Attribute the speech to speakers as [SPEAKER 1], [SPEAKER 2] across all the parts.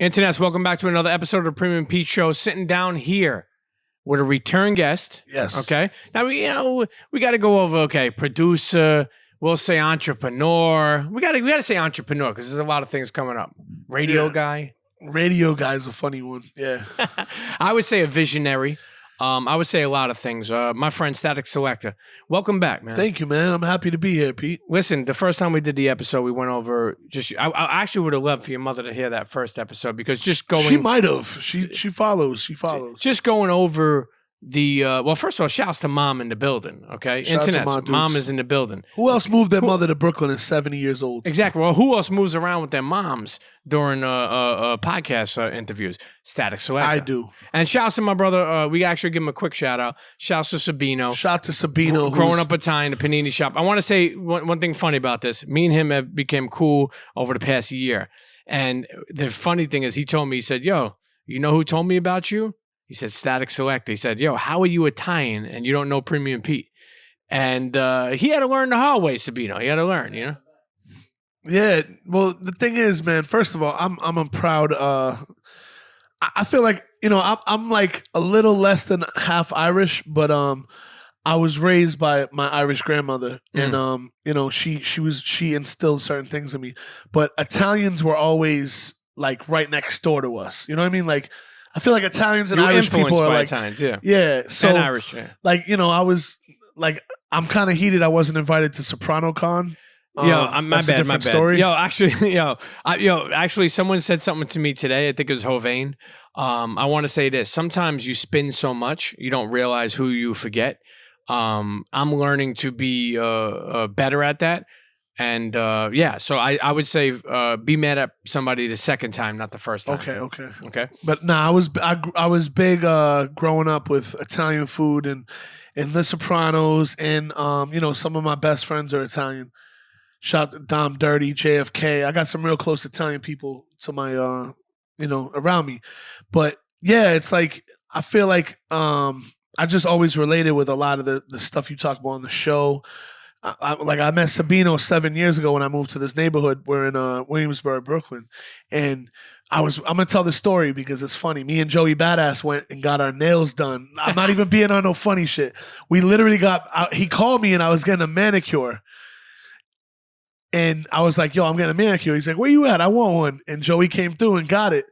[SPEAKER 1] Internets, welcome back to another episode of the Premium Pete Show. Sitting down here with a return guest.
[SPEAKER 2] Yes.
[SPEAKER 1] Okay. Now we got to go over. Producer. We'll say entrepreneur. We got to say entrepreneur because there's a lot of things coming up. Radio guy.
[SPEAKER 2] Radio guy's a funny one. Yeah.
[SPEAKER 1] I would say a visionary. I would say a lot of things. My friend Static Selector. Welcome back, man.
[SPEAKER 2] Thank you, man. I'm happy to be here, Pete.
[SPEAKER 1] Listen, the first time we did the episode, we went over I actually would have loved for your mother to hear that first episode because just going.
[SPEAKER 2] She might have. She follows. She follows.
[SPEAKER 1] Just going over the well, first of all, shouts to mom in the building. Okay,
[SPEAKER 2] Shout
[SPEAKER 1] Internet.
[SPEAKER 2] out to
[SPEAKER 1] Mom is in the building.
[SPEAKER 2] Who else moved their mother to Brooklyn at 70 years old?
[SPEAKER 1] Exactly. Well, who else moves around with their moms during podcast interviews? Static Selector.
[SPEAKER 2] I do.
[SPEAKER 1] And shouts to my brother. We actually give him a quick shout out. Shouts to Sabino.
[SPEAKER 2] Shout to Sabino.
[SPEAKER 1] Growing up Italian, the panini shop. I want to say one thing funny about this. Me and him have became cool over the past year. And the funny thing is, he told me, he said, "Yo, you know who told me about you?" He said, Static Selector. He said, "Yo, how are you Italian and you don't know Premium Pete?" And he had to learn the hard way, Sabino. He had to learn, you know?
[SPEAKER 2] Yeah. Well, the thing is, man, first of all, I'm a proud I feel like, I'm like a little less than half Irish, but I was raised by my Irish grandmother, and she instilled certain things in me. But Italians were always like right next door to us. You know what I mean? Like, I feel like Italians and Irish people are like
[SPEAKER 1] Italians, yeah.
[SPEAKER 2] Yeah. So
[SPEAKER 1] and Irish, yeah.
[SPEAKER 2] Like, I was like, I'm kind of heated. I wasn't invited to Soprano Con.
[SPEAKER 1] My bad.
[SPEAKER 2] Story.
[SPEAKER 1] Actually, someone said something to me today. I think it was Hovain. I want to say this. Sometimes you spin so much, you don't realize who you forget. I'm learning to be better at that. And so I would say be mad at somebody the second time, not the first time.
[SPEAKER 2] Okay. But I was big growing up with Italian food and The Sopranos, and some of my best friends are Italian. Shout to Dom Dirty, JFK. I got some real close Italian people to my around me. But yeah, it's like I feel like I just always related with a lot of the stuff you talk about on the show. I met Sabino 7 years ago when I moved to this neighborhood. We're in Williamsburg, Brooklyn, and I'm gonna tell this story because it's funny. Me and Joey Badass went and got our nails done. I'm not even being on no funny shit. We literally he called me and I was getting a manicure, and I was like, "Yo, I'm getting a manicure." He's like, "Where you at? I want one." And Joey came through and got it.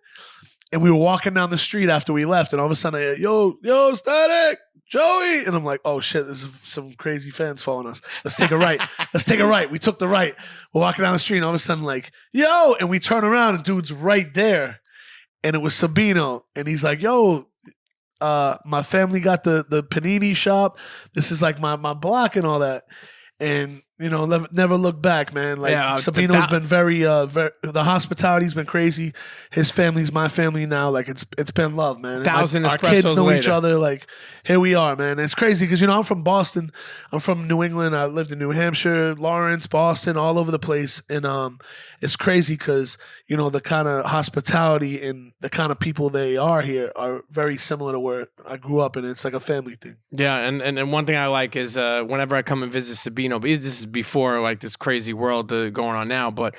[SPEAKER 2] And we were walking down the street after we left, and all of a sudden, I heard, yo, Static, Joey. And I'm like, oh shit, there's some crazy fans following us. Let's take a right. Let's take a right. We took the right. We're walking down the street, and all of a sudden, like, yo, and we turn around, and dude's right there. And it was Sabino. And he's like, yo, my family got the panini shop. This is like my block and all that. And never look back, man. Like, Sabino's been very the hospitality's been crazy. His family's my family now. Like, it's been love, man.
[SPEAKER 1] Thousand
[SPEAKER 2] our
[SPEAKER 1] espressos
[SPEAKER 2] kids know
[SPEAKER 1] later.
[SPEAKER 2] each other. Like, here we are, man. And it's crazy because I'm from Boston. I'm from New England. I lived in New Hampshire, Lawrence, Boston, all over the place. And it's crazy because the kind of hospitality and the kind of people they are here are very similar to where I grew up, and it's like a family thing.
[SPEAKER 1] Yeah, and one thing I like is whenever I come and visit Sabino, but this is before like this crazy world going on now, but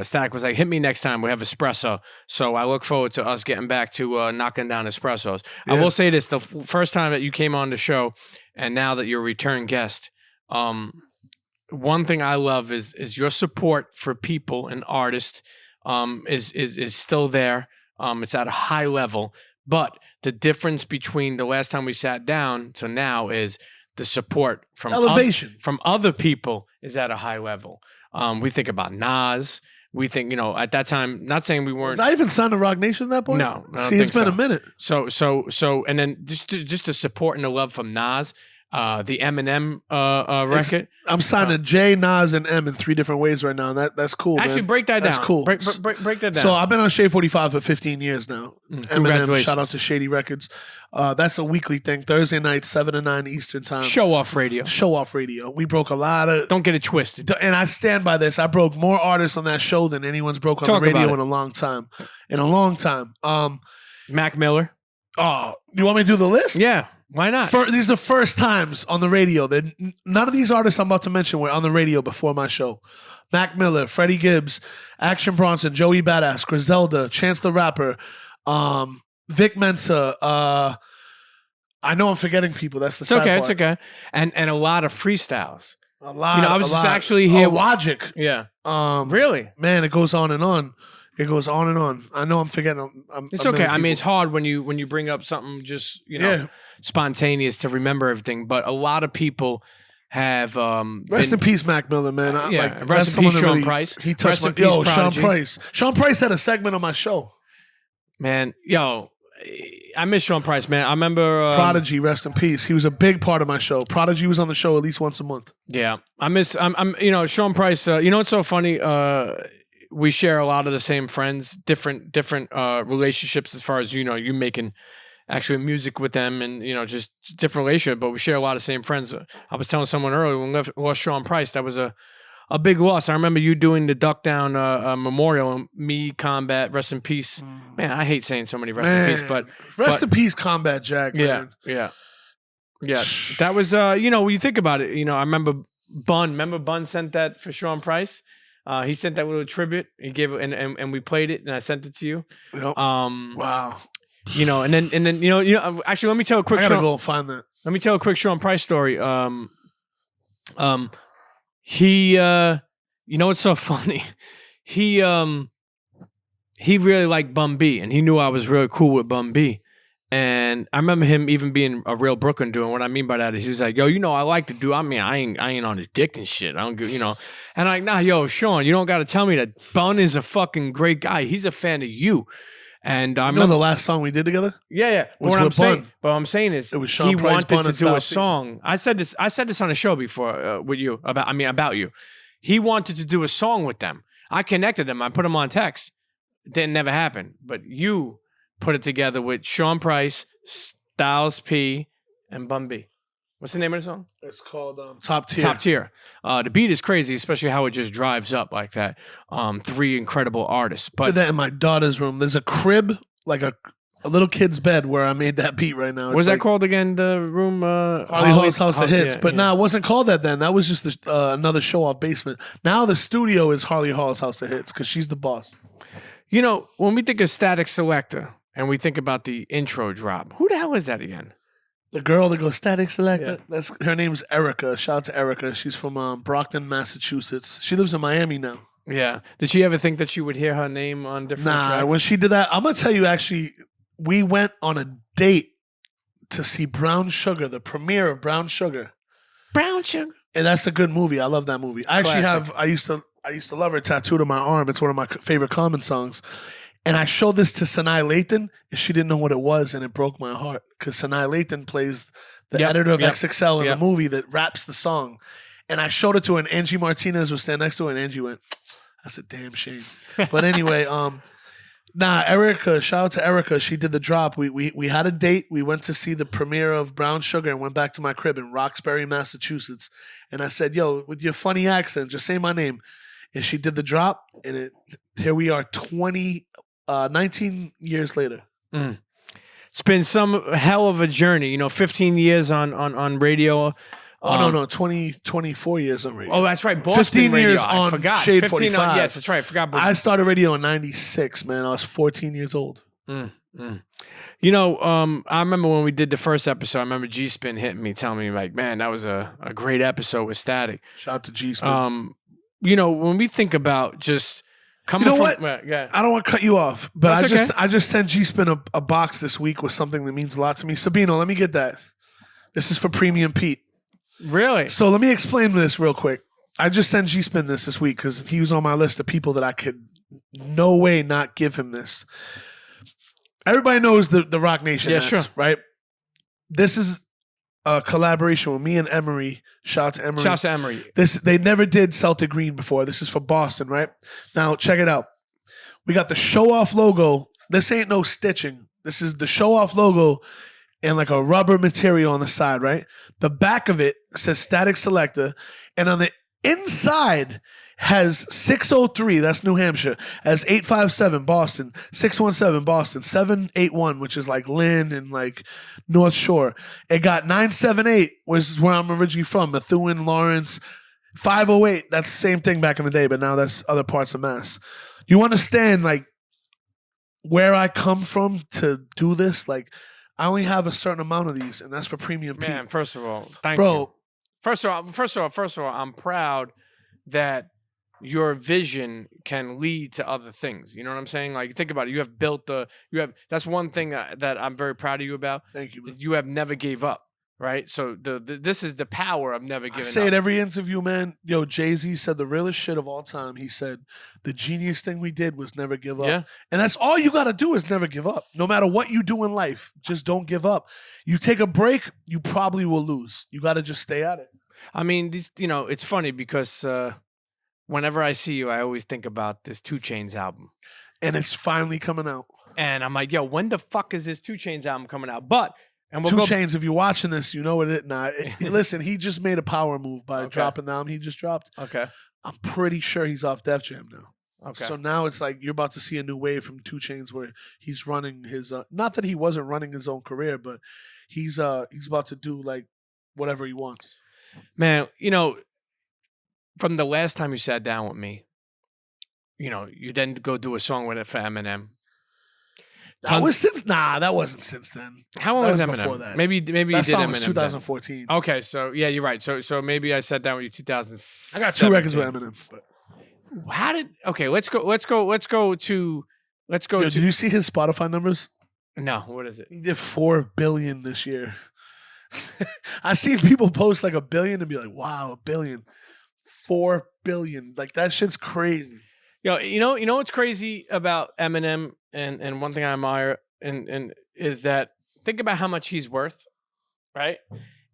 [SPEAKER 1] Static was like, hit me next time, we have espresso. So I look forward to us getting back to knocking down espressos. Yeah. I will say this, the first time that you came on the show and now that you're a return guest, one thing I love is your support for people and artists is still there. It's at a high level, but the difference between the last time we sat down to now is the support from
[SPEAKER 2] elevation
[SPEAKER 1] from other people is at a high level. We think about Nas. We think, at that time, not saying we weren't.
[SPEAKER 2] Was I even signed to Roc Nation at that point?
[SPEAKER 1] No.
[SPEAKER 2] See, it's been a minute.
[SPEAKER 1] So, and then just the support and the love from Nas, the Eminem record.
[SPEAKER 2] I'm signing J, Nas, and M in 3 different ways right now. That's cool.
[SPEAKER 1] Actually,
[SPEAKER 2] man.
[SPEAKER 1] break that down.
[SPEAKER 2] That's cool.
[SPEAKER 1] Break that down.
[SPEAKER 2] So I've been on Shade 45 for 15 years now.
[SPEAKER 1] Congratulations.
[SPEAKER 2] Eminem, shout out to Shady Records. That's a weekly thing. Thursday night, 7 to 9 Eastern time.
[SPEAKER 1] Show off radio.
[SPEAKER 2] We broke a lot of.
[SPEAKER 1] Don't get it twisted.
[SPEAKER 2] And I stand by this. I broke more artists on that show than anyone's broke on the radio in a long time.
[SPEAKER 1] Mac Miller.
[SPEAKER 2] Oh, you want me to do the list?
[SPEAKER 1] Yeah. Why not?
[SPEAKER 2] These are first times on the radio. None of these artists I'm about to mention were on the radio before my show. Mac Miller, Freddie Gibbs, Action Bronson, Joey Badass, Griselda, Chance the Rapper, Vic Mensa. I know I'm forgetting people. That's the sad part.
[SPEAKER 1] It's okay. And a lot of freestyles.
[SPEAKER 2] A lot.
[SPEAKER 1] You know, I was just actually here.
[SPEAKER 2] Logic.
[SPEAKER 1] Yeah.
[SPEAKER 2] Really? Man, it goes on and on. It goes on and on. I know I'm forgetting.
[SPEAKER 1] It's okay. I mean, it's hard when you bring up something just spontaneous to remember everything. But a lot of people have
[SPEAKER 2] rest in peace, Mac Miller, man.
[SPEAKER 1] Rest in peace, Sean Price.
[SPEAKER 2] He touched my Sean Price. Sean Price had a segment on my show. Man,
[SPEAKER 1] I miss Sean Price, man. I remember
[SPEAKER 2] Prodigy, rest in peace. He was a big part of my show. Prodigy was on the show at least once a month.
[SPEAKER 1] Yeah, I'm Sean Price. It's so funny. We share a lot of the same friends, different relationships as far as you making actually music with them, and just different relationship. But we share a lot of same friends. I was telling someone earlier when we lost Sean Price, that was a big loss. I remember you doing the Duck Down memorial, and me, Combat, rest in peace. Man, I hate saying so many rest in peace, but
[SPEAKER 2] rest in peace, Combat Jack. Man.
[SPEAKER 1] Yeah. That was when you think about it. I remember Bun. Remember Bun sent that for Sean Price. He sent that little tribute. He gave it, and we played it, and I sent it to you.
[SPEAKER 2] Yep. Wow.
[SPEAKER 1] And then actually, let me tell a quick.
[SPEAKER 2] I gotta go find that.
[SPEAKER 1] Let me tell a quick Sean Price story. He it's so funny. He really liked Bun B, and he knew I was really cool with Bun B. And I remember him even being a real Brooklyn dude. And what I mean by that is he was like, yo, I like the dude. I mean, I ain't on his dick and shit. I don't give, And I'm like, nah, yo, Sean, you don't got to tell me that. Bun is a fucking great guy. He's a fan of you. And I remember
[SPEAKER 2] the last song we did together?
[SPEAKER 1] Yeah. What I'm saying is,
[SPEAKER 2] it was Sean
[SPEAKER 1] he
[SPEAKER 2] Price,
[SPEAKER 1] wanted to do a song. I said this on a show before with you about you. He wanted to do a song with them. I connected them. I put them on text. It didn't never happen. But you put it together with Sean Price, Styles P, and Bun B. What's the name of the song?
[SPEAKER 2] It's called Top Tier.
[SPEAKER 1] Top Tier. The beat is crazy, especially how it just drives up like that. Three incredible artists. But
[SPEAKER 2] I did that in my daughter's room. There's a crib, like a little kid's bed, where I made that beat right now.
[SPEAKER 1] What's that called again? The room?
[SPEAKER 2] Harley Hall's House of Hits. But no, it wasn't called that then. That was just another show-off basement. Now the studio is Harley Hall's House of Hits because she's the boss.
[SPEAKER 1] When we think of Static Selector and we think about the intro drop, who the hell is that again?
[SPEAKER 2] The girl that goes Static Selector. Yeah. Her name's Erica. Shout out to Erica. She's from Brockton, Massachusetts. She lives in Miami now.
[SPEAKER 1] Yeah. Did she ever think that you would hear her name on different tracks?
[SPEAKER 2] Nah, when she did that, I'm going to tell you actually, we went on a date to see Brown Sugar, the premiere of Brown Sugar.
[SPEAKER 1] Brown Sugar.
[SPEAKER 2] And that's a good movie. I love that movie. I used to love her tattooed on my arm. It's one of my favorite Common songs. And I showed this to Sanaa Lathan, and she didn't know what it was, and it broke my heart because Sanaa Lathan plays the editor of XXL in the movie that raps the song. And I showed it to her, and Angie Martinez was standing next to her, and Angie went, "That's a damn shame." But anyway, Erica, shout out to Erica. She did the drop. We had a date. We went to see the premiere of Brown Sugar and went back to my crib in Roxbury, Massachusetts. And I said, "Yo, with your funny accent, just say my name." And she did the drop, and here we are 19 years later.
[SPEAKER 1] It's been some hell of a journey. 15 years on radio.
[SPEAKER 2] No, 24 years on radio.
[SPEAKER 1] Oh, that's right. Boston
[SPEAKER 2] 15
[SPEAKER 1] radio.
[SPEAKER 2] years
[SPEAKER 1] I
[SPEAKER 2] on
[SPEAKER 1] forgot.
[SPEAKER 2] Shade 45.
[SPEAKER 1] Yes, that's right. I forgot.
[SPEAKER 2] I started radio in 96, man. I was 14 years old.
[SPEAKER 1] I remember when we did the first episode, I remember G-Spin hitting me, telling me, like, man, that was a great episode with Static.
[SPEAKER 2] Shout out to G-Spin.
[SPEAKER 1] When we think about just coming from...
[SPEAKER 2] what? I don't want to cut you off, but I just sent G-Spin a box this week with something that means a lot to me. Sabino, let me get that. This is for Premium Pete.
[SPEAKER 1] Really?
[SPEAKER 2] So let me explain this real quick. I just sent G-Spin this week because he was on my list of people that I could no way not give him this. Everybody knows the Roc Nation hats,
[SPEAKER 1] sure.
[SPEAKER 2] right? This is a collaboration with me and Emery. Shout out to Emery.
[SPEAKER 1] Shout out to Emery.
[SPEAKER 2] They never did Celtic Green before. This is for Boston, right? Now, check it out. We got the show-off logo. This ain't no stitching. This is the show-off logo and like a rubber material on the side, right? The back of it says Static Selector. And on the inside has 603, that's New Hampshire, has 857 Boston, 617 Boston, 781, which is like Lynn and like North Shore. It got 978, which is where I'm originally from, Methuen, Lawrence. 508, that's the same thing back in the day, but now that's other parts of Mass. You understand like where I come from to do this? Like, I only have a certain amount of these, and that's for premium Pete.
[SPEAKER 1] Man, first of all, thank you. First of all, I'm proud that your vision can lead to other things. You know what I'm saying? Like, think about it. You have built that's one thing that I'm very proud of you about.
[SPEAKER 2] Thank you, man.
[SPEAKER 1] You have never gave up, right? So this is the power of never giving up. I
[SPEAKER 2] say it every interview, man. Yo, Jay-Z said the realest shit of all time. He said the genius thing we did was never give up.
[SPEAKER 1] Yeah.
[SPEAKER 2] And that's all you got to do is never give up. No matter what you do in life, just don't give up. You take a break, you probably will lose. You got to just stay at it.
[SPEAKER 1] I mean, it's funny because whenever I see you, I always think about this 2 Chainz album.
[SPEAKER 2] And it's finally coming out.
[SPEAKER 1] And I'm like, yo, when the fuck is this 2 Chainz album coming out? But and
[SPEAKER 2] 2 Chainz, if you're watching this, you know what it not. Listen, he just made a power move by dropping the album he just dropped.
[SPEAKER 1] Okay.
[SPEAKER 2] I'm pretty sure he's off Def Jam now.
[SPEAKER 1] Okay.
[SPEAKER 2] So now it's like you're about to see a new wave from 2 Chainz where he's running his not that he wasn't running his own career, but he's about to do like whatever he wants.
[SPEAKER 1] Man, from the last time you sat down with me, you then go do a song with it for Eminem.
[SPEAKER 2] That wasn't since then.
[SPEAKER 1] How long was Eminem?
[SPEAKER 2] Before that.
[SPEAKER 1] Maybe
[SPEAKER 2] that
[SPEAKER 1] you did
[SPEAKER 2] song
[SPEAKER 1] Eminem.
[SPEAKER 2] Was 2014.
[SPEAKER 1] Then. Okay, so yeah, you're right. So maybe I sat down with you 2000.
[SPEAKER 2] I got 2 records with Eminem. But.
[SPEAKER 1] Let's go to.
[SPEAKER 2] Did you see his Spotify numbers?
[SPEAKER 1] No, what is it?
[SPEAKER 2] He did 4 billion this year. I seen people post like 1 billion and be like, "Wow, 1 billion, 4 billion." Like that shit's crazy.
[SPEAKER 1] Yo, you know what's crazy about Eminem, and one thing I admire and is that think about how much he's worth, right?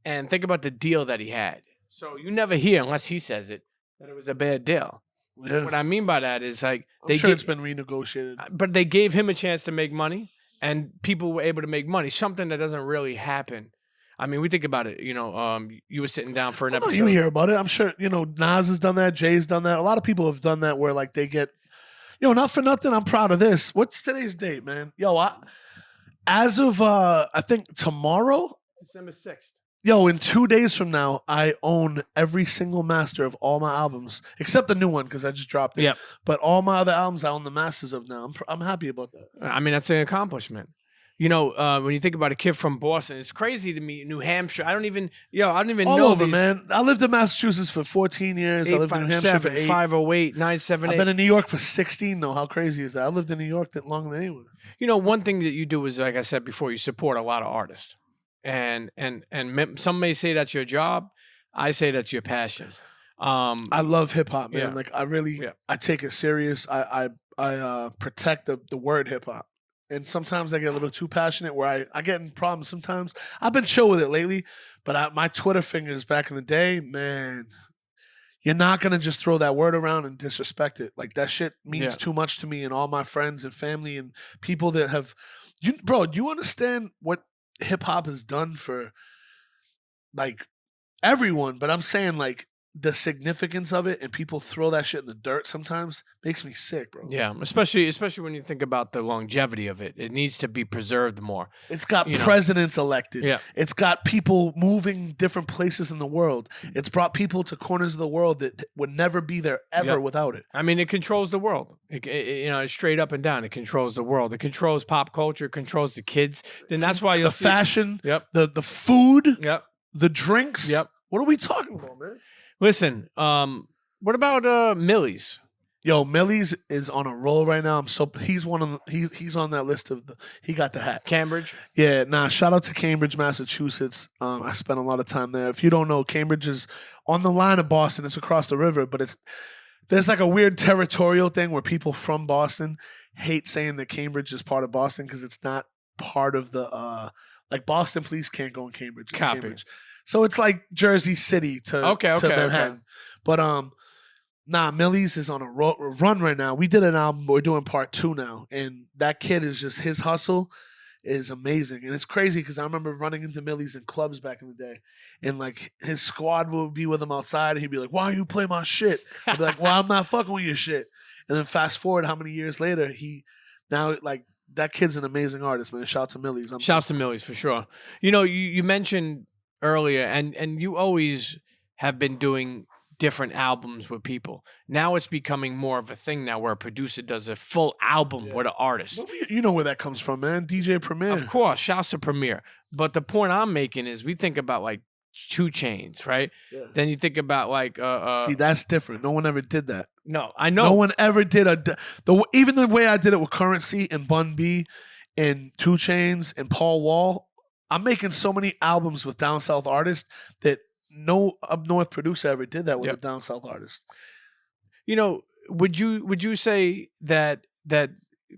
[SPEAKER 1] And think about the deal that he had. So you never hear unless he says it that it was a bad deal.
[SPEAKER 2] Yeah.
[SPEAKER 1] What I mean by that is like
[SPEAKER 2] it's been renegotiated,
[SPEAKER 1] but they gave him a chance to make money, and people were able to make money. Something that doesn't really happen. I mean, we think about it. You were sitting down for an episode.
[SPEAKER 2] You hear about it. I'm sure. Nas has done that. Jay's done that. A lot of people have done that where like they get, not for nothing. I'm proud of this. What's today's date, man? As of I think tomorrow,
[SPEAKER 1] December 6th.
[SPEAKER 2] In 2 days from now, I own every single master of all my albums, except the new one because I just dropped it.
[SPEAKER 1] Yep.
[SPEAKER 2] But all my other albums, I own the masters of now. I'm happy about that.
[SPEAKER 1] I mean, that's an accomplishment. When you think about a kid from Boston, it's crazy to me. New Hampshire, I don't even
[SPEAKER 2] all
[SPEAKER 1] know
[SPEAKER 2] over, man. I lived in Massachusetts for 14 years. I lived in New Hampshire for 8.
[SPEAKER 1] 508, 978.
[SPEAKER 2] I've been in New York for 16, though. How crazy is that? I lived in New York longer than anyone.
[SPEAKER 1] One thing that you do is, like I said before, you support a lot of artists. And some may say that's your job. I say that's your passion.
[SPEAKER 2] I love hip hop, man.
[SPEAKER 1] Yeah.
[SPEAKER 2] Like I take it serious. I protect the word hip hop. And sometimes I get a little too passionate where I get in problems sometimes. I've been chill with it lately, but my Twitter fingers back in the day, man, you're not going to just throw that word around and disrespect it. Like that shit means too much to me and all my friends and family and people that have, bro, do you understand what hip hop has done for like everyone? But I'm saying like the significance of it and people throw that shit in the dirt sometimes makes me sick, bro.
[SPEAKER 1] Yeah, especially when you think about the longevity of it. It needs to be preserved more.
[SPEAKER 2] It's got presidents elected.
[SPEAKER 1] Yeah.
[SPEAKER 2] It's got people moving different places in the world. It's brought people to corners of the world that would never be there ever without it.
[SPEAKER 1] I mean, it controls the world. It's straight up and down. It controls the world. It controls pop culture. It controls the kids. Then that's why you'll
[SPEAKER 2] see fashion.
[SPEAKER 1] Yep.
[SPEAKER 2] The food.
[SPEAKER 1] Yep.
[SPEAKER 2] The drinks.
[SPEAKER 1] Yep.
[SPEAKER 2] What are we talking about, man?
[SPEAKER 1] Listen, what about Millie's?
[SPEAKER 2] Yo, Millie's is on a roll right now. He's he's on that list of he got the hat.
[SPEAKER 1] Cambridge?
[SPEAKER 2] Yeah, shout out to Cambridge, Massachusetts. I spent a lot of time there. If you don't know, Cambridge is on the line of Boston. It's across the river, but there's like a weird territorial thing where people from Boston hate saying that Cambridge is part of Boston because it's not part of the like Boston police can't go in Cambridge. It's
[SPEAKER 1] Copy.
[SPEAKER 2] Cambridge. So it's like Jersey City to Manhattan. But Millie's is on a run right now. We did an album, but we're doing part 2 now. And that kid is just, his hustle is amazing. And it's crazy because I remember running into Millie's in clubs back in the day, and like his squad would be with him outside, and he'd be like, "Why you play my shit?" I'd be like, "Well, I'm not fucking with your shit." And then fast forward how many years later, he now like that kid's an amazing artist, man. Shout out to Millie's.
[SPEAKER 1] Shouts to Millies for sure. You mentioned earlier, and you always have been doing different albums with people. Now it's becoming more of a thing now where a producer does a full album with an artist.
[SPEAKER 2] You know where that comes from, man. DJ Premier.
[SPEAKER 1] Of course, shouts to Premier. But the point I'm making is we think about like 2 Chainz, right?
[SPEAKER 2] Yeah.
[SPEAKER 1] Then you think about like
[SPEAKER 2] See, that's different. No one ever did that.
[SPEAKER 1] no, I know.
[SPEAKER 2] No one ever did even the way I did it with Currency and Bun B and 2 Chainz and Paul Wall. I'm making so many albums with down south artists that no up north producer ever did that with a down south artist.
[SPEAKER 1] Would you say that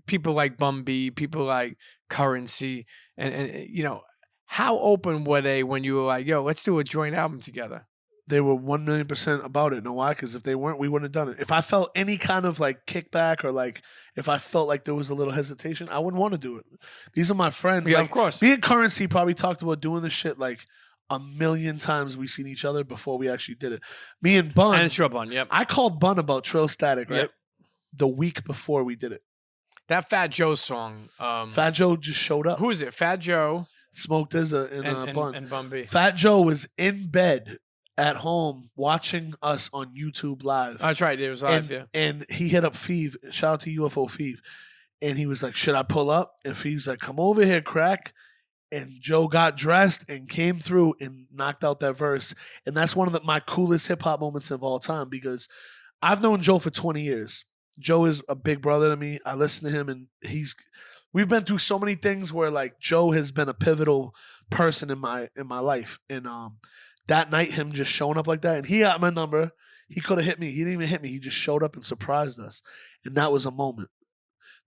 [SPEAKER 1] people like Bun B, people like Currency, and how open were they when you were like, yo, let's do a joint album together?
[SPEAKER 2] They were 1,000,000% about it. Know why? Because if they weren't, we wouldn't have done it. If I felt any kind of like kickback or like if I felt like there was a little hesitation, I wouldn't want to do it. These are my friends.
[SPEAKER 1] Yeah,
[SPEAKER 2] like,
[SPEAKER 1] of course.
[SPEAKER 2] Me and Currency probably talked about doing this shit like 1,000,000 times we've seen each other before we actually did it. Me and Bun.
[SPEAKER 1] And it's your Bun, yep.
[SPEAKER 2] I called Bun about Trill Static, right?
[SPEAKER 1] Yep.
[SPEAKER 2] The week before we did it.
[SPEAKER 1] That Fat Joe song.
[SPEAKER 2] Fat Joe just showed up.
[SPEAKER 1] Who is it? Fat Joe.
[SPEAKER 2] Smoke Dizza and Bun.
[SPEAKER 1] And Bun B.
[SPEAKER 2] Fat Joe was in bed at home watching us on YouTube Live.
[SPEAKER 1] That's right. It was live,
[SPEAKER 2] And he hit up Feeve. Shout out to UFO Feeve. And he was like, should I pull up? And Feeve's like, come over here, crack. And Joe got dressed and came through and knocked out that verse. And that's one of my coolest hip-hop moments of all time because I've known Joe for 20 years. Joe is a big brother to me. I listen to him, and we've been through so many things where like Joe has been a pivotal person in my life. And that night, him just showing up like that, and he got my number. He could have hit me. He didn't even hit me. He just showed up and surprised us, and that was a moment.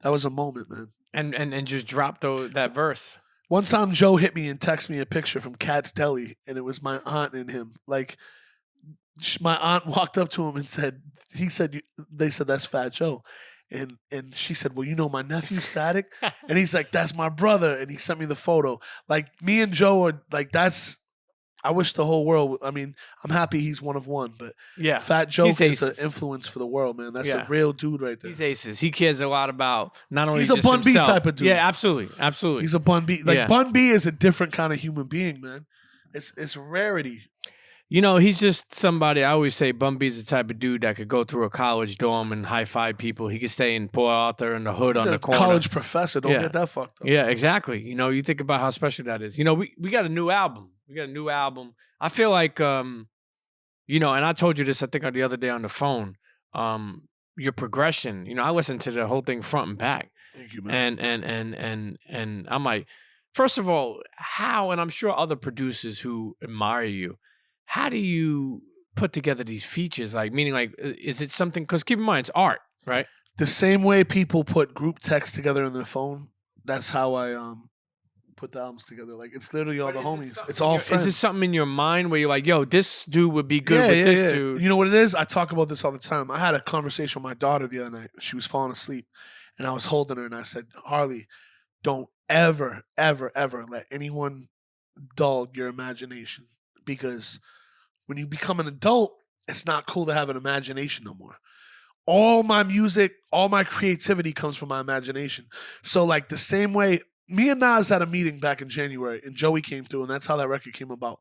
[SPEAKER 2] That was a moment, man.
[SPEAKER 1] And just dropped that verse.
[SPEAKER 2] One time, Joe hit me and texted me a picture from Cat's Deli, and it was my aunt and him. Like, my aunt walked up to him and they said, that's Fat Joe. And she said, well, you know my nephew, Static? And he's like, that's my brother. And he sent me the photo. Like, me and Joe are, like, I wish the whole world, I mean, I'm happy he's one of one, but
[SPEAKER 1] yeah,
[SPEAKER 2] Fat Joe is an influence for the world, man. That's a real dude right there.
[SPEAKER 1] He's aces. He cares a lot about not only
[SPEAKER 2] he's a Bun B type of dude.
[SPEAKER 1] Yeah, absolutely.
[SPEAKER 2] He's a Bun B. Like, Bun B is a different kind of human being, man. It's rarity.
[SPEAKER 1] He's just somebody, I always say Bun B's the type of dude that could go through a college dorm and high-five people. He could stay in Port Arthur in the hood on the corner.
[SPEAKER 2] College professor. Don't get that fucked up.
[SPEAKER 1] Yeah, exactly. You think about how special that is. We got a new album. I feel like, and I told you this, I think, the other day on the phone, your progression, I listened to the whole thing front and back.
[SPEAKER 2] Thank you, man.
[SPEAKER 1] And I'm like, first of all, how, and I'm sure other producers who admire you, how do you put together these features? Like, meaning, like, is it something? Because keep in mind, it's art, right?
[SPEAKER 2] The same way people put group text together on their phone, that's how I put the albums together. Like, it's literally all the homies. It's all friends.
[SPEAKER 1] Is it something in your mind where you're like, yo, this dude would be good with this dude?
[SPEAKER 2] You know what it is? I talk about this all the time. I had a conversation with my daughter the other night. She was falling asleep, and I was holding her, and I said, Harley, don't ever, ever, ever let anyone dull your imagination, because when you become an adult, it's not cool to have an imagination no more. All my music, all my creativity comes from my imagination. So like the same way, me and Nas had a meeting back in January, and Joey came through, and that's how that record came about.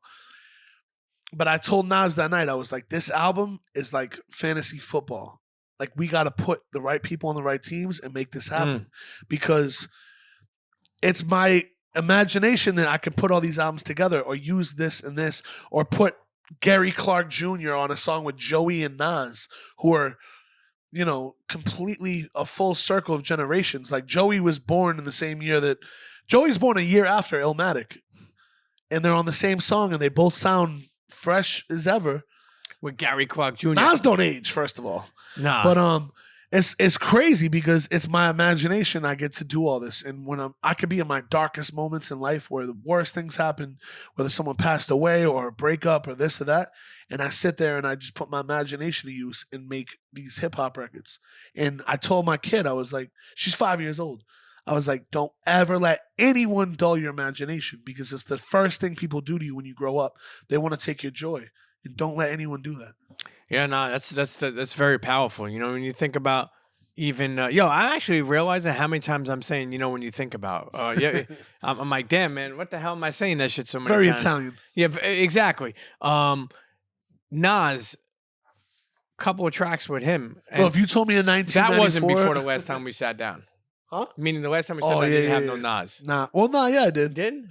[SPEAKER 2] But I told Nas that night, I was like, this album is like fantasy football. Like, we got to put the right people on the right teams and make this happen. Because it's my imagination that I can put all these albums together, or use this and this, or put Gary Clark Jr. on a song with Joey and Nas, who are, completely a full circle of generations. Like, Joey was born in the same year that Joey's born a year after Illmatic, and they're on the same song, and they both sound fresh as ever.
[SPEAKER 1] With Gary Clark Jr.
[SPEAKER 2] Nas don't age, first of all.
[SPEAKER 1] Nah.
[SPEAKER 2] But it's crazy because it's my imagination. I get to do all this, and when I could be in my darkest moments in life where the worst things happen, whether someone passed away or a breakup or this or that, and I sit there and I just put my imagination to use and make these hip hop records. And I told my kid, I was like, she's 5 years old. I was like, don't ever let anyone dull your imagination because it's the first thing people do to you when you grow up. They want to take your joy, and don't let anyone do that.
[SPEAKER 1] Yeah, no, that's very powerful. You know, when you think about even I actually realize how many times I'm saying, when you think about, I'm like, damn, man, what the hell am I saying that shit so many
[SPEAKER 2] Very
[SPEAKER 1] times?
[SPEAKER 2] Italian.
[SPEAKER 1] Yeah, exactly. Nas, couple of tracks with him.
[SPEAKER 2] Well, if you told me in 1994,
[SPEAKER 1] that wasn't before the last time we sat down.
[SPEAKER 2] Huh?
[SPEAKER 1] Meaning the last time we sat down, didn't have no Nas.
[SPEAKER 2] Nah. Well, nah, yeah, I did.
[SPEAKER 1] Did?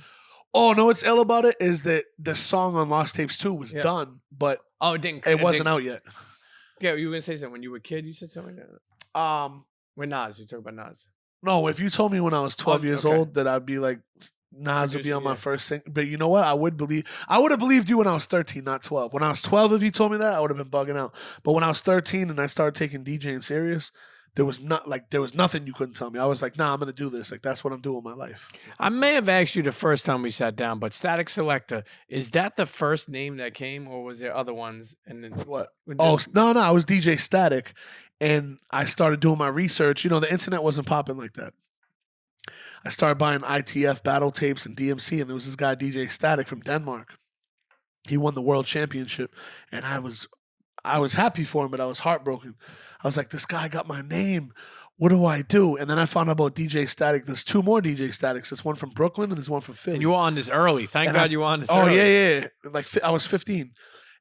[SPEAKER 2] Oh, no, what's ill about it is that the song on Lost Tapes 2 was done, but it wasn't out yet.
[SPEAKER 1] Yeah, you were gonna say something when you were a kid. You said something like that. With Nas, you talk about Nas.
[SPEAKER 2] No, if you told me when I was 12 years old that I'd be like Nas would be on my first thing, but you know what? I would have believed you when I was 13, not 12. When I was 12, if you told me that, I would have been bugging out. But when I was 13 and I started taking DJing serious, there was nothing you couldn't tell me. I was like, nah, I'm gonna do this. Like that's what I'm doing in my life.
[SPEAKER 1] I may have asked you the first time we sat down, but Static Selecta, is that the first name that came, or was there other ones? And then
[SPEAKER 2] what? No, I was DJ Static, and I started doing my research. You know, the internet wasn't popping like that. I started buying ITF battle tapes and DMC, and there was this guy DJ Static from Denmark. He won the world championship, and I was happy for him, but I was heartbroken. I was like, this guy got my name. What do I do? And then I found out about DJ Static. There's two more DJ Statics. There's one from Brooklyn and there's one from Philly.
[SPEAKER 1] And you were on this early. Thank God you were on this
[SPEAKER 2] early.
[SPEAKER 1] Oh,
[SPEAKER 2] yeah. Like I was 15.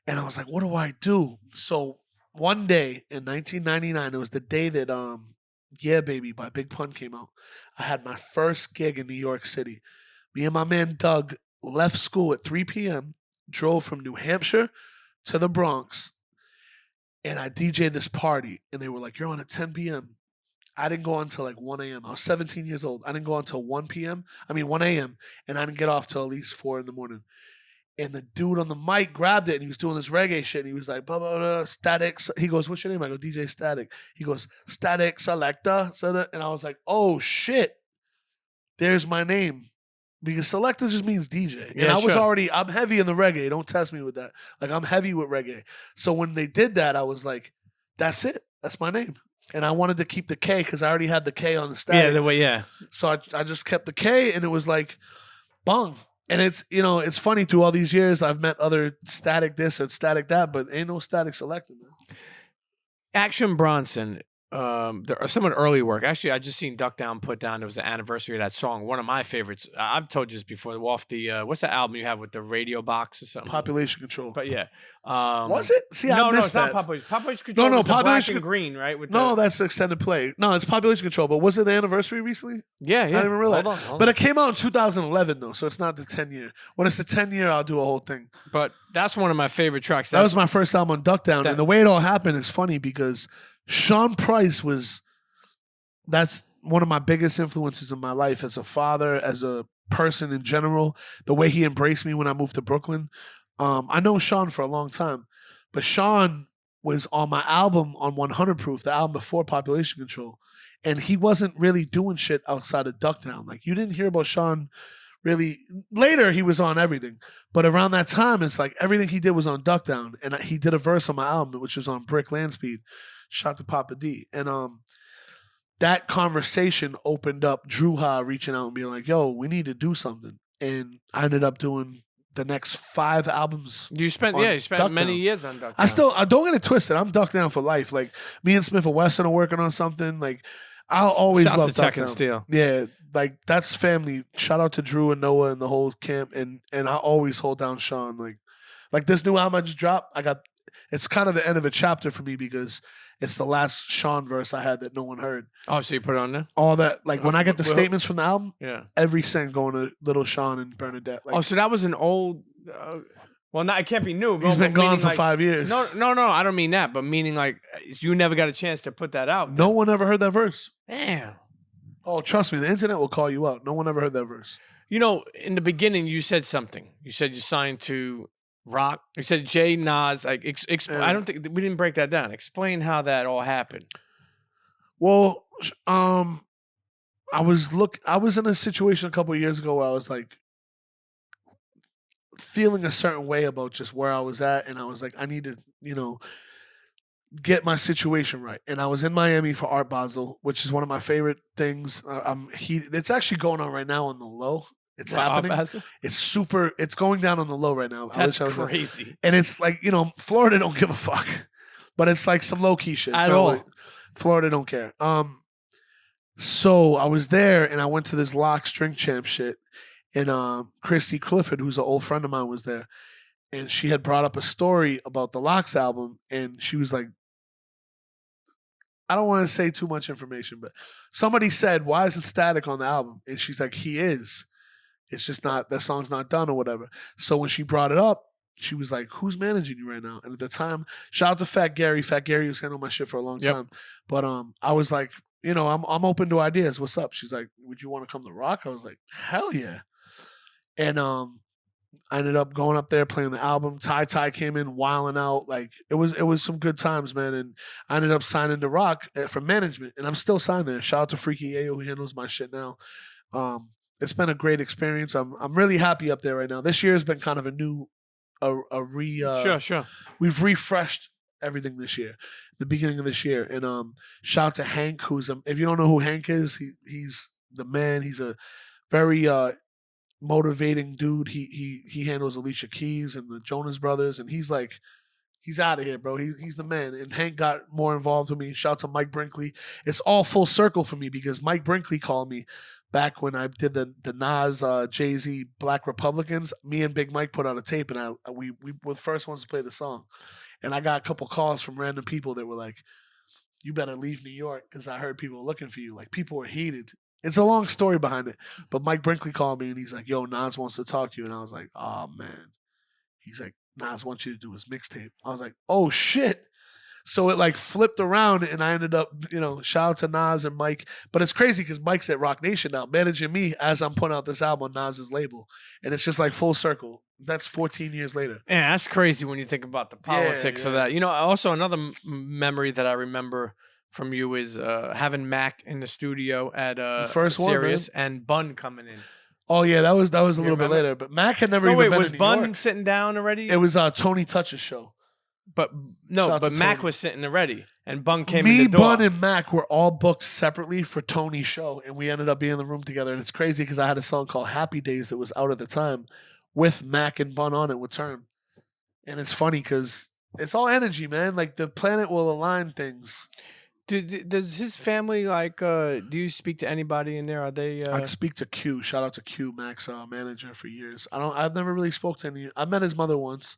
[SPEAKER 2] And I was like, what do I do? So one day in 1999, it was the day that Yeah Baby by Big Pun came out. I had my first gig in New York City. Me and my man Doug left school at 3 p.m., drove from New Hampshire to the Bronx, and I DJ'd this party, and they were like, you're on at 10 p.m. I didn't go on until like 1 a.m. I was 17 years old. I didn't go on until 1 a.m., and I didn't get off till at least 4 in the morning. And the dude on the mic grabbed it, and he was doing this reggae shit, and he was like, blah, blah, blah, Static. He goes, what's your name? I go, DJ Static. He goes, Static Selecta. And I was like, oh, shit. There's my name. Because Selecta just means DJ. And I was I'm heavy in the reggae. Don't test me with that. Like, I'm heavy with reggae. So when they did that, I was like, that's it. That's my name. And I wanted to keep the K because I already had the K on the Static.
[SPEAKER 1] Yeah.
[SPEAKER 2] So I just kept the K, and it was like, bong. And it's funny, through all these years, I've met other Static this or Static that, but ain't no Static Selecta, man.
[SPEAKER 1] Action Bronson. There are some of the early work. Actually, I just seen Duck Down Put Down. There was an anniversary of that song. One of my favorites. I've told you this before. Off the what's the album you have with the radio box or something?
[SPEAKER 2] Population Control.
[SPEAKER 1] But yeah,
[SPEAKER 2] was it? See,
[SPEAKER 1] no,
[SPEAKER 2] I missed
[SPEAKER 1] it's
[SPEAKER 2] that.
[SPEAKER 1] not Population. Population Control.
[SPEAKER 2] No,
[SPEAKER 1] Population and Green, right?
[SPEAKER 2] That's extended play. No, it's Population Control. But was it the anniversary recently?
[SPEAKER 1] Yeah.
[SPEAKER 2] I didn't even realize.
[SPEAKER 1] Hold on.
[SPEAKER 2] But it came out in 2011 though, so it's not the 10-year. When it's the 10-year, I'll do a whole thing.
[SPEAKER 1] But that's one of my favorite tracks.
[SPEAKER 2] That was my first album on Duck Down, and the way it all happened is funny because Sean Price that's one of my biggest influences in my life as a father, as a person in general. The way he embraced me when I moved to Brooklyn. I know Sean for a long time, but Sean was on my album on 100 Proof, the album before Population Control, and he wasn't really doing shit outside of Duck Down. Like, you didn't hear about Sean really. Later, he was on everything, but around that time, it's like everything he did was on Duck Down, and he did a verse on my album, which was on Brick Land Speed. Shout to Papa D. And that conversation opened up Drew Ha reaching out and being like, yo, we need to do something. And I ended up doing the next 5 albums.
[SPEAKER 1] You spent many years on Duck Down.
[SPEAKER 2] I don't get it twisted. I'm Duck Down for life. Like, me and Smith & Wesson are working on something. Like, I'll always love Duck Down.
[SPEAKER 1] Steel.
[SPEAKER 2] Yeah, like, that's family. Shout out to Drew and Noah and the whole camp. And I always hold down Sean. Like this new album I just dropped, it's kind of the end of a chapter for me because it's the last Sean verse I had that no one heard.
[SPEAKER 1] Oh, so you put it on there?
[SPEAKER 2] All that, like, when I get the statements from the album,
[SPEAKER 1] yeah,
[SPEAKER 2] every cent going to Little Sean and Bernadette. Like,
[SPEAKER 1] so that was an old. Well, it can't be new.
[SPEAKER 2] He's been gone for 5 years.
[SPEAKER 1] No, I don't mean that, but meaning like you never got a chance to put that out.
[SPEAKER 2] No one ever heard that verse.
[SPEAKER 1] Damn.
[SPEAKER 2] Oh, trust me, the internet will call you out. No one ever heard that verse.
[SPEAKER 1] In the beginning, you said something. You said you signed to Roc. You said Jay Nas. Like, I don't think we didn't break that down. Explain how that all happened.
[SPEAKER 2] Well, I was in a situation a couple of years ago where I was like feeling a certain way about just where I was at, and I was like, I need to, get my situation right. And I was in Miami for Art Basel, which is one of my favorite things. It's actually going on right now on the low. It's happening.
[SPEAKER 1] Basil?
[SPEAKER 2] It's super. It's going down on the low right now.
[SPEAKER 1] That's
[SPEAKER 2] I wish I was
[SPEAKER 1] crazy.
[SPEAKER 2] and it's like, Florida don't give a fuck, but it's like some low key shit.
[SPEAKER 1] At all.
[SPEAKER 2] Like, Florida don't care. So I was there and I went to this Locks Drink Champ shit, and Christy Clifford, who's an old friend of mine, was there, and she had brought up a story about the Locks album, and she was like, I don't want to say too much information, but somebody said, "Why isn't Static on the album?" And she's like, "He is. It's just not, that song's not done or whatever." So when she brought it up, she was like, "Who's managing you right now?" And at the time, shout out to Fat Gary. Fat Gary was handling my shit for a long time. But I was like, I'm open to ideas. What's up? She's like, "Would you want to come to Rock?" I was like, "Hell yeah!" And I ended up going up there playing the album. Ty came in wilding out. Like it was some good times, man. And I ended up signing to Rock for management, and I'm still signed there. Shout out to Freaky Ayo, who handles my shit now. It's been a great experience. I'm really happy up there right now. This year has been kind of
[SPEAKER 1] Sure.
[SPEAKER 2] We've refreshed everything this year, the beginning of this year. And shout out to Hank, who's if you don't know who Hank is, he's the man. He's a very motivating dude. He handles Alicia Keys and the Jonas Brothers, and he's out of here, bro. He's the man. And Hank got more involved with me. Shout out to Mike Brinkley. It's all full circle for me because Mike Brinkley called me back when I did the Nas, Jay-Z, Black Republicans. Me and Big Mike put out a tape, and we were the first ones to play the song. And I got a couple calls from random people that were like, "You better leave New York because I heard people were looking for you." Like, people were heated. It's a long story behind it. But Mike Brinkley called me, and he's like, "Yo, Nas wants to talk to you." And I was like, "Oh, man." He's like, "Nas wants you to do his mixtape." I was like, "Oh, shit." So it like flipped around, and I ended up, shout out to Nas and Mike. But it's crazy because Mike's at Roc Nation now, managing me as I'm putting out this album on Nas's label. And it's just like full circle. That's 14 years later.
[SPEAKER 1] Yeah, that's crazy when you think about the politics of that. Also another memory that I remember from you is having Mac in the studio at
[SPEAKER 2] first
[SPEAKER 1] Sirius and Bun coming in.
[SPEAKER 2] Oh yeah, that was a little bit later. But Mac had never even been
[SPEAKER 1] was
[SPEAKER 2] in New
[SPEAKER 1] Bun
[SPEAKER 2] York.
[SPEAKER 1] sitting down already?
[SPEAKER 2] It was Tony Touch's show.
[SPEAKER 1] But Mac was sitting already, and Bun came
[SPEAKER 2] Me,
[SPEAKER 1] in the door.
[SPEAKER 2] Bun, and Mac were all booked separately for Tony's show, and we ended up being in the room together. And it's crazy because I had a song called "Happy Days" that was out at the time with Mac and Bun on it with Term. And it's funny because it's all energy, man. Like the planet will align things.
[SPEAKER 1] Does his family do you speak to anybody in there? Are they?
[SPEAKER 2] I'd speak to Q. Shout out to Q, Mac's manager for years. I've never really spoke to any. I met his mother once.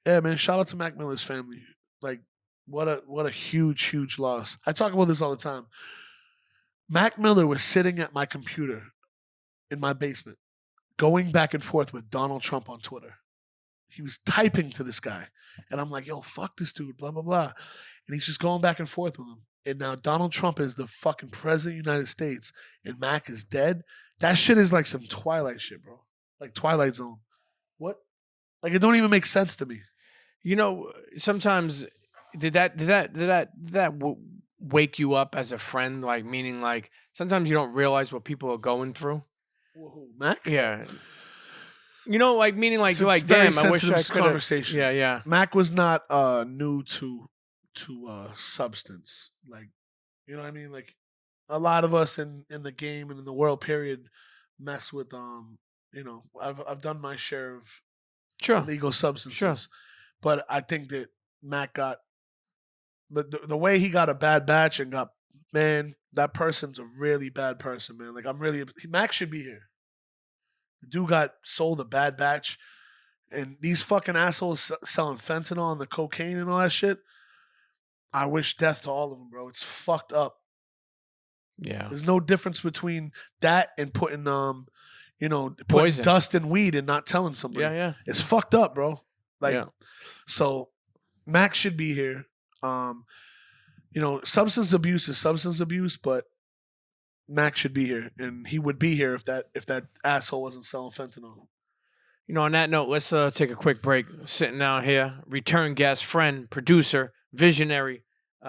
[SPEAKER 2] Yeah, man. Shout out to Mac Miller's family. Like, what a huge loss. I talk about this all the time. Mac Miller was sitting at my computer in my basement, going back and forth with Donald Trump on Twitter. He was typing to this guy, and I'm like, "Yo, fuck this dude," blah blah blah, and he's just going back and forth with him. And now Donald Trump is the fucking president of the United States, and Mac is dead. That shit is like some Twilight shit, bro. Like Twilight Zone. What? Like, it don't even make sense to me.
[SPEAKER 1] Sometimes did that wake you up as a friend? Like, meaning like sometimes you don't realize what people are going through.
[SPEAKER 2] Whoa, Mac?
[SPEAKER 1] Yeah. Meaning like
[SPEAKER 2] It's
[SPEAKER 1] you're
[SPEAKER 2] a
[SPEAKER 1] like,
[SPEAKER 2] very
[SPEAKER 1] damn, I wish I
[SPEAKER 2] sensitive
[SPEAKER 1] could.
[SPEAKER 2] conversation.
[SPEAKER 1] Yeah.
[SPEAKER 2] Mac was not new to substance. Like, you know what I mean? Like, a lot of us in the game and in the world period mess with I've done my share of illegal substances.
[SPEAKER 1] Sure.
[SPEAKER 2] But I think that Mac got the way he got a bad batch and got, man, that person's a really bad person, man. Like, Mac should be here. The dude got sold a bad batch, and these fucking assholes selling fentanyl and the cocaine and all that shit. I wish death to all of them, bro. It's fucked up.
[SPEAKER 1] Yeah.
[SPEAKER 2] There's no difference between that and putting
[SPEAKER 1] Poison.
[SPEAKER 2] dust in weed and not telling somebody.
[SPEAKER 1] Yeah.
[SPEAKER 2] It's fucked up, bro. Like,
[SPEAKER 1] yeah.
[SPEAKER 2] So Mac should be here. Substance abuse is substance abuse, but Mac should be here, and he would be here if that asshole wasn't selling fentanyl.
[SPEAKER 1] On that note, let's take a quick break. Sitting down here, return guest, friend, producer, visionary,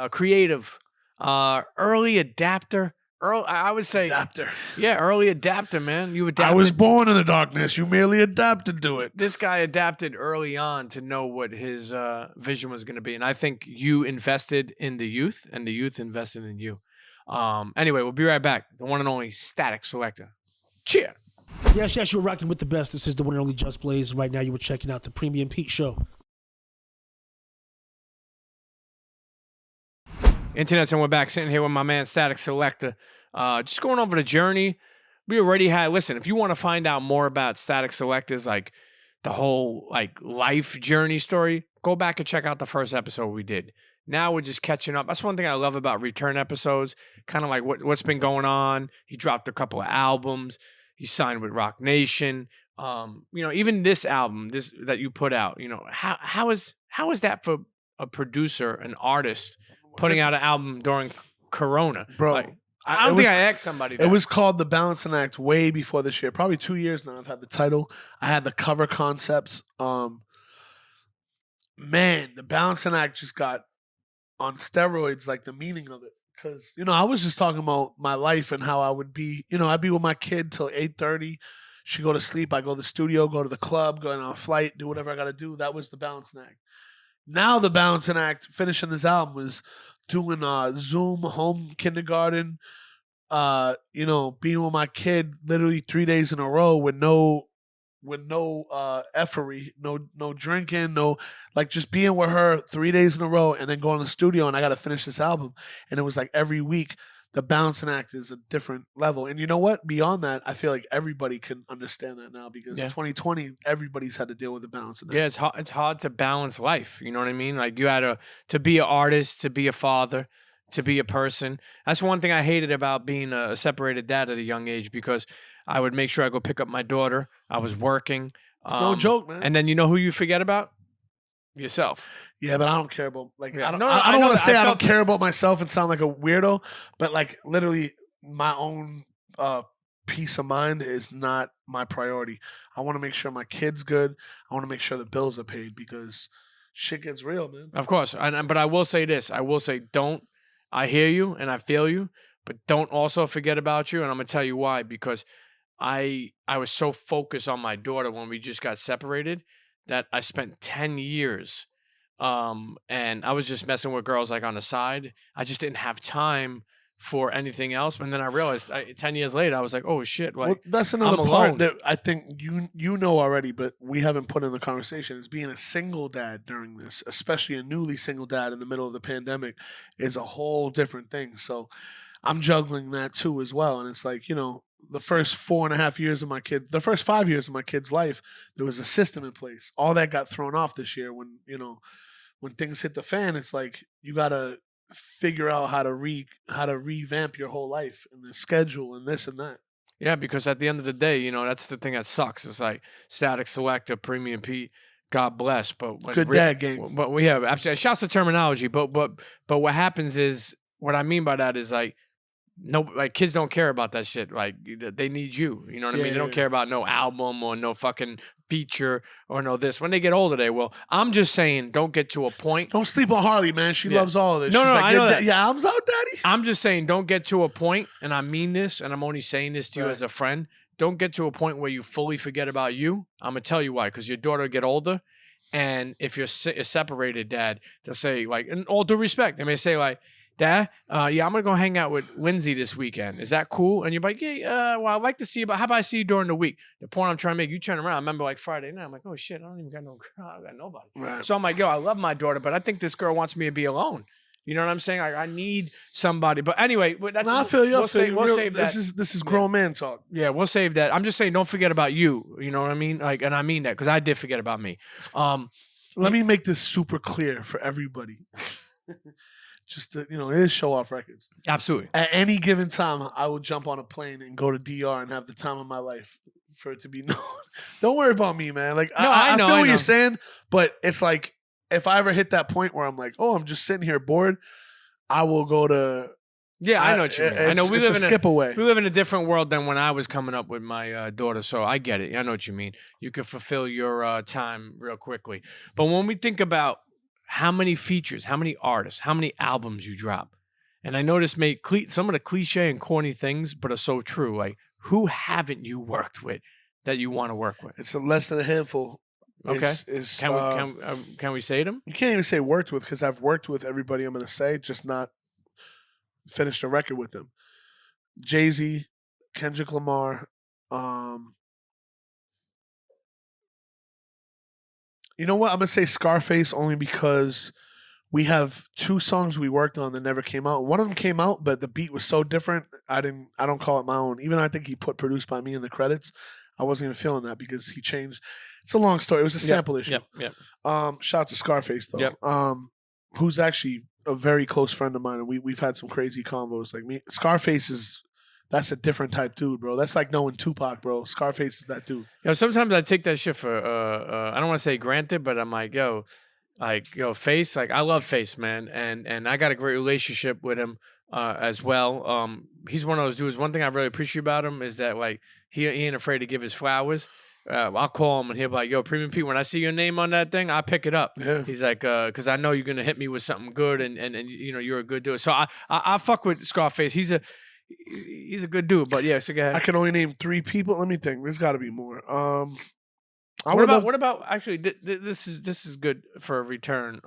[SPEAKER 1] creative, early adapter, early. I would say,
[SPEAKER 2] Adapter.
[SPEAKER 1] yeah, early adapter, man. You adapted.
[SPEAKER 2] I was born in the darkness. You merely adapted to it.
[SPEAKER 1] This guy adapted early on to know what his vision was going to be, and I think you invested in the youth, and the youth invested in you. Anyway, we'll be right back. The one and only Static Selector. Cheer.
[SPEAKER 3] Yes, yes, you're rocking with the best. This is the one and only Just Blaze. Right now, you were checking out the Premium Pete Show.
[SPEAKER 1] Internets, and we're back sitting here with my man Static Selector. Just going over the journey. We already had, listen, if you want to find out more about Static Selectors, like the whole like life journey story, go back and check out the first episode we did. Now we're just catching up. That's one thing I love about return episodes, kind of like what's been going on. He dropped a couple of albums. He signed with Roc Nation. Even this album, that you put out, how is that for a producer, an artist, putting out an album during Corona?
[SPEAKER 2] Bro,
[SPEAKER 1] Like, I don't think I asked somebody that.
[SPEAKER 2] It was called The Balancing Act way before this year. Probably 2 years now I've had the title. I had the cover concepts. Man, The Balancing Act just got on steroids, like the meaning of it. Because, I was just talking about my life and how I would be, I'd be with my kid till 8:30. She go to sleep. I go to the studio, go to the club, go on a flight, do whatever I got to do. That was The Balancing Act. Now The Balancing Act, finishing this album, was doing Zoom home kindergarten, being with my kid literally 3 days in a row with no effery, no drinking, no, like, just being with her 3 days in a row and then going to the studio, and I got to finish this album. And it was like every week. The Balancing Act is a different level. And you know what? Beyond that, I feel like everybody can understand that now, because 2020, everybody's had to deal with the Balancing Act.
[SPEAKER 1] Yeah, it's hard to balance life. You know what I mean? Like, you had to be an artist, to be a father, to be a person. That's one thing I hated about being a separated dad at a young age, because I would make sure I go pick up my daughter. I was working.
[SPEAKER 2] It's no joke, man.
[SPEAKER 1] And then you know who you forget about? Yourself.
[SPEAKER 2] Yeah, but I don't care about, like,
[SPEAKER 1] Yeah.
[SPEAKER 2] I don't,
[SPEAKER 1] No,
[SPEAKER 2] I don't want to say I don't
[SPEAKER 1] felt
[SPEAKER 2] care about myself and sound like a weirdo, but, like, literally my own peace of mind is not my priority. I want to make sure my kid's good. I want to make sure the bills are paid, because shit gets real, man.
[SPEAKER 1] Of course. But I will say this. I will say, I hear you and I feel you, but don't also forget about you. And I'm going to tell you why, because I was so focused on my daughter when we just got separated that I spent 10 years and I was just messing with girls, like, on the side. I just didn't have time for anything else. And then I realized 10 years later, I was like, oh shit. Like,
[SPEAKER 2] Well, that's another
[SPEAKER 1] I'm
[SPEAKER 2] part
[SPEAKER 1] alone.
[SPEAKER 2] that I think you know already, but we haven't put in the conversation, is being a single dad during this, especially a newly single dad in the middle of the pandemic, is a whole different thing. So I'm juggling that too as well. And it's like, the first 4.5 years of the first 5 years of my kid's life, there was a system in place. All that got thrown off this year when things hit the fan. It's like, you got to figure out how to revamp your whole life and the schedule and this and that.
[SPEAKER 1] Yeah, because at the end of the day, that's the thing that sucks. It's like Static Selector, Premium Pete, God bless. But
[SPEAKER 2] Good dad game.
[SPEAKER 1] But we have absolutely, shouts to terminology. But what happens is, what I mean by that is, like, no, like, kids don't care about that shit. Like, they need you. You know what I mean? They don't care about no album or no fucking feature or no this. When they get older, they will. I'm just saying, don't get to a point.
[SPEAKER 2] Don't sleep on Harley, man. She loves all of this.
[SPEAKER 1] No,
[SPEAKER 2] She's
[SPEAKER 1] no,
[SPEAKER 2] like,
[SPEAKER 1] I know that.
[SPEAKER 2] Your album's out, daddy?
[SPEAKER 1] I'm just saying, don't get to a point, and I mean this, and I'm only saying this to you as a friend. Don't get to a point where you fully forget about you. I'm going to tell you why. Because your daughter will get older, and if you're a separated dad, they'll say, like, in all due respect, they may say, like, Dad, I'm gonna go hang out with Lindsay this weekend. Is that cool? And you're like, yeah, well, I'd like to see you, but how about I see you during the week? The point I'm trying to make, you turn around. I remember, like, Friday night, I'm like, oh shit, I don't even got no girl, I got nobody.
[SPEAKER 2] Right.
[SPEAKER 1] So I'm like, yo, I love my daughter, but I think this girl wants me to be alone. You know what I'm saying? I need somebody. But anyway, that's,
[SPEAKER 2] I feel you.
[SPEAKER 1] We'll save that.
[SPEAKER 2] This is grown man talk.
[SPEAKER 1] Yeah, we'll save that. I'm just saying, don't forget about you. You know what I mean? Like, and I mean that, because I did forget about me.
[SPEAKER 2] Let me make this super clear for everybody. Just to, it is show off records.
[SPEAKER 1] Absolutely.
[SPEAKER 2] At any given time, I will jump on a plane and go to DR and have the time of my life for it to be known. Don't worry about me, man. Like,
[SPEAKER 1] No,
[SPEAKER 2] I
[SPEAKER 1] know,
[SPEAKER 2] feel
[SPEAKER 1] I
[SPEAKER 2] what
[SPEAKER 1] know.
[SPEAKER 2] you're saying, but it's like, if I ever hit that point where I'm like, oh, I'm just sitting here bored, I will go to.
[SPEAKER 1] Yeah, I know what you mean. I know we live in
[SPEAKER 2] skip away.
[SPEAKER 1] We live in a different world than when I was coming up with my daughter, so I get it. I know what you mean. You could fulfill your time real quickly. But when we think about how many features, how many artists, how many albums you drop, And I noticed some of the cliche and corny things, but are so true. Like, who haven't you worked with that you want to work with?
[SPEAKER 2] It's less than a handful.
[SPEAKER 1] Okay.
[SPEAKER 2] Is
[SPEAKER 1] Can we say them?
[SPEAKER 2] you can't even say worked with because I've worked with everybody I'm going to say, just not finished a record with them. Jay-Z, Kendrick Lamar, you know what? I'm going to say Scarface only because we have 2 songs we worked on that never came out. One of them came out, but the beat was so different. I don't call it my own. Even though I think he put produced by me in the credits, I wasn't even feeling that because he changed. It's a long story. It was a sample issue.
[SPEAKER 1] Yep.
[SPEAKER 2] Shout out to Scarface though.
[SPEAKER 1] Yep.
[SPEAKER 2] Who's actually a very close friend of mine, and we've had some crazy combos. Like me, Scarface that's a different type dude, bro. That's like knowing Tupac, bro. Scarface is that dude.
[SPEAKER 1] Sometimes I take that shit for I don't want to say granted, but I'm like, Face, like I love Face, man, and I got a great relationship with him as well. He's one of those dudes. One thing I really appreciate about him is that like he ain't afraid to give his flowers. I'll call him and he'll be like, "Yo, Premium Pete, when I see your name on that thing, I pick it up."
[SPEAKER 2] Yeah.
[SPEAKER 1] He's like, "Cause I know you're gonna hit me with something good, and you're a good dude." So I fuck with Scarface. He's a good dude, but yeah. So go ahead.
[SPEAKER 2] I can only name 3 people. Let me think. There's got to be more.
[SPEAKER 1] What about actually? This is good for a return.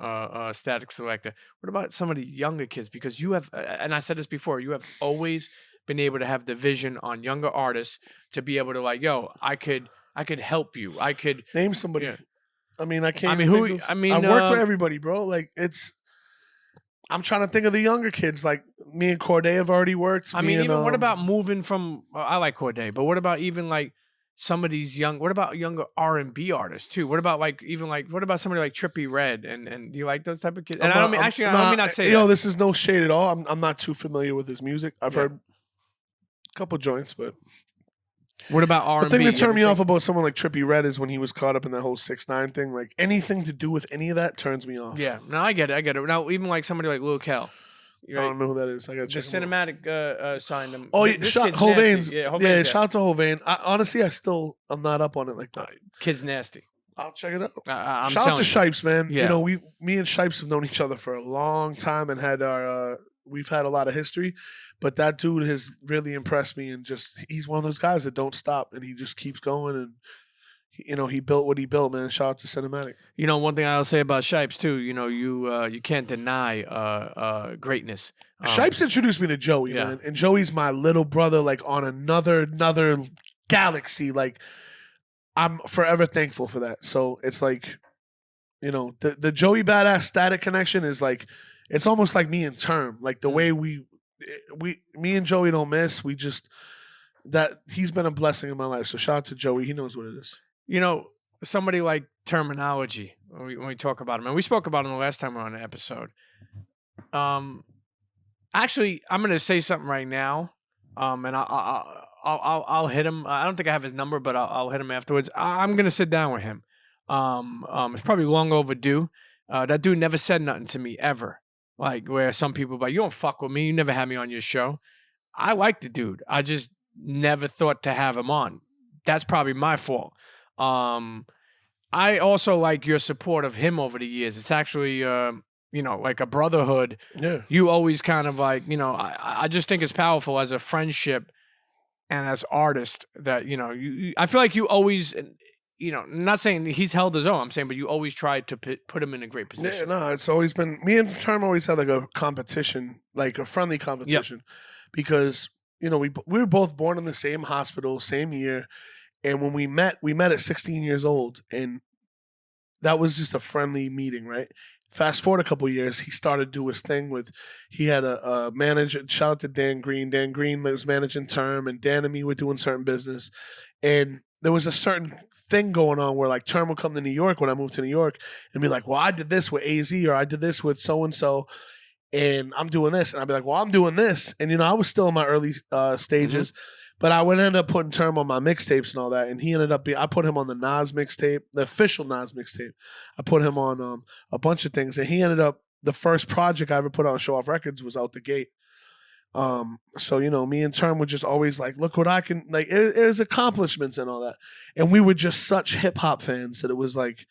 [SPEAKER 1] Static Selector. What about some of the younger kids? Because you have, and I said this before, you have always been able to have the vision on younger artists to be able to like, I could help you. I could
[SPEAKER 2] name somebody.
[SPEAKER 1] Yeah.
[SPEAKER 2] I mean, I can't.
[SPEAKER 1] I mean, who? I mean,
[SPEAKER 2] I worked with everybody, bro. Like I'm trying to think of the younger kids. Like me and Corday have already worked.
[SPEAKER 1] I mean, even what about moving from? I like Corday, but what about even like some of these what about younger R&B artists too? What about what about somebody like Trippie Redd? And do you like those type of kids? And I don't mean not say that.
[SPEAKER 2] This is no shade at all. I'm not too familiar with his music. I've heard a couple joints, but
[SPEAKER 1] what about R&B?
[SPEAKER 2] The thing that turned me off about someone like Trippie Redd is when he was caught up in that whole 6ix9ine thing. Like anything to do with any of that turns me off.
[SPEAKER 1] Yeah, no, I get it. Now even like somebody like Lil Kel.
[SPEAKER 2] I don't know who that is. I got to check.
[SPEAKER 1] The cinematic signed him.
[SPEAKER 2] Oh, Hovane's.
[SPEAKER 1] Yeah,
[SPEAKER 2] shout out to Hovane. Honestly, I'm not up on it like that.
[SPEAKER 1] Kid's nasty.
[SPEAKER 2] I'll check it out.
[SPEAKER 1] I'm
[SPEAKER 2] shout out to Shipes, man.
[SPEAKER 1] Yeah.
[SPEAKER 2] You know, me and Shipes have known each other for a long time and had we've had a lot of history. But that dude has really impressed me, and he's one of those guys that don't stop, and he just keeps going, and he built what he built, man. Shout out to Cinematic.
[SPEAKER 1] One thing I'll say about Shipes too, you can't deny greatness.
[SPEAKER 2] Shipes introduced me to Joey, man, and Joey's my little brother, like on another galaxy. Like I'm forever thankful for that. So it's like, the Joey Badass Static connection is like, it's almost like me and Term, like the way me and Joey don't miss. He's been a blessing in my life. So shout out to Joey. He knows what it is.
[SPEAKER 1] Somebody like Terminology, when we talk about him, and we spoke about him the last time we were on the episode. Actually, I'm going to say something right now, and I'll hit him. I don't think I have his number, but I'll hit him afterwards. I'm going to sit down with him. It's probably long overdue. That dude never said nothing to me ever. Like where some people like, you don't fuck with me. You never had me on your show. I like the dude. I just never thought to have him on. That's probably my fault. I also like your support of him over the years. It's actually, like a brotherhood.
[SPEAKER 2] Yeah.
[SPEAKER 1] You always kind of like, I just think it's powerful as a friendship and as artist that, I feel like you always, not saying he's held his own, I'm saying, but you always tried to put him in a great position.
[SPEAKER 2] Yeah, no, it's always been, me and Term always had like a competition, like a friendly competition, because, we were both born in the same hospital, same year. And when we met at 16 years old, and that was just a friendly meeting, right? Fast forward a couple of years, he started to do his thing he had a manager, shout out to Dan Green. Dan Green was managing Term, and Dan and me were doing certain business. And there was a certain thing going on where like Term would come to New York when I moved to New York and be like, well, I did this with AZ, or I did this with so-and-so, and I'm doing this. And I'd be like, well, I'm doing this. And, I was still in my early stages. But I would end up putting Term on my mixtapes and all that, and he ended up I put him on the Nas mixtape, the official Nas mixtape. I put him on a bunch of things, and he ended up, the first project I ever put on Show Off Records was Out the Gate. So me and Term would just always like, look what I can, like, it was accomplishments and all that, and we were just such hip hop fans that it was like,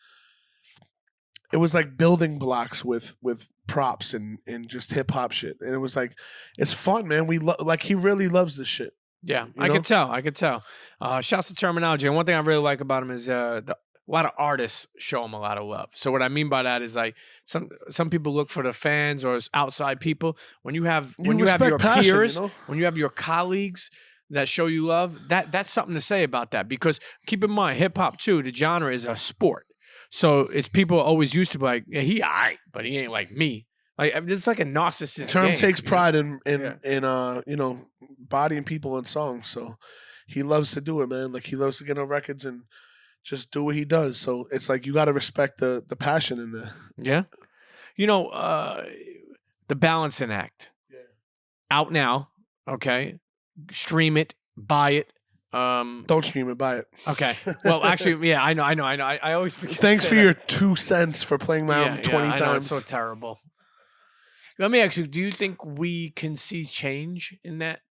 [SPEAKER 2] it was like building blocks with props and just hip hop shit. And it was like, it's fun, man. Like he really loves this shit.
[SPEAKER 1] Yeah,
[SPEAKER 2] You
[SPEAKER 1] I
[SPEAKER 2] know?
[SPEAKER 1] could tell. I could tell. Shouts to Terminology. And one thing I really like about him is a lot of artists show him a lot of love. So what I mean by that is like some people look for the fans or outside people. When you have
[SPEAKER 2] You
[SPEAKER 1] your
[SPEAKER 2] respect passion,
[SPEAKER 1] peers,
[SPEAKER 2] you know?
[SPEAKER 1] when you have your colleagues that show you love, that's something to say about that. Because keep in mind, hip hop too, the genre is a sport. So it's people always used to be like, yeah, he aight, but he ain't like me. Like it's like a narcissist.
[SPEAKER 2] Term
[SPEAKER 1] game,
[SPEAKER 2] takes
[SPEAKER 1] you know?
[SPEAKER 2] pride in
[SPEAKER 1] Yeah.
[SPEAKER 2] you know, bodying people in songs. So he loves to do it, man. Like he loves to get on records and just do what he does. So it's like you got to respect the passion in there.
[SPEAKER 1] Yeah. You know, the balancing act.
[SPEAKER 2] Yeah.
[SPEAKER 1] Out now. Okay. Stream it, buy it.
[SPEAKER 2] Don't stream it, buy it.
[SPEAKER 1] Okay. Well, actually, yeah, I know. I always forget.
[SPEAKER 2] Thanks
[SPEAKER 1] to
[SPEAKER 2] for
[SPEAKER 1] say
[SPEAKER 2] your
[SPEAKER 1] that.
[SPEAKER 2] 2 cents for playing my album 20
[SPEAKER 1] I know,
[SPEAKER 2] times.
[SPEAKER 1] it's so terrible. Let me ask you: do you think we can see change in that?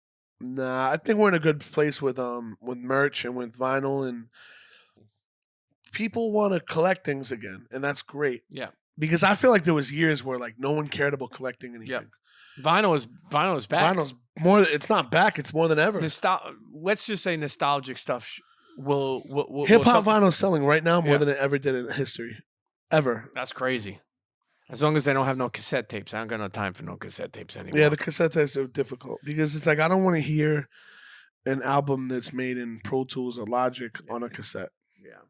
[SPEAKER 2] Nah, I think we're in a good place with merch and with vinyl, and people want to collect things again, and that's great.
[SPEAKER 1] Yeah.
[SPEAKER 2] Because I feel like there was years where like no one cared about collecting anything.
[SPEAKER 1] Yep. Vinyl is back.
[SPEAKER 2] Vinyl's more. It's not back. It's more than ever.
[SPEAKER 1] Let's just say nostalgic stuff will
[SPEAKER 2] Hip hop
[SPEAKER 1] some-
[SPEAKER 2] vinyl is selling right now more
[SPEAKER 1] Yeah.
[SPEAKER 2] than it ever did in history, ever.
[SPEAKER 1] That's crazy. As long as they don't have no cassette tapes, I don't got no time for no cassette tapes anymore.
[SPEAKER 2] Yeah, the cassette tapes are difficult because it's like I don't want to hear an album that's made in Pro Tools or Logic on a cassette.
[SPEAKER 1] Yeah,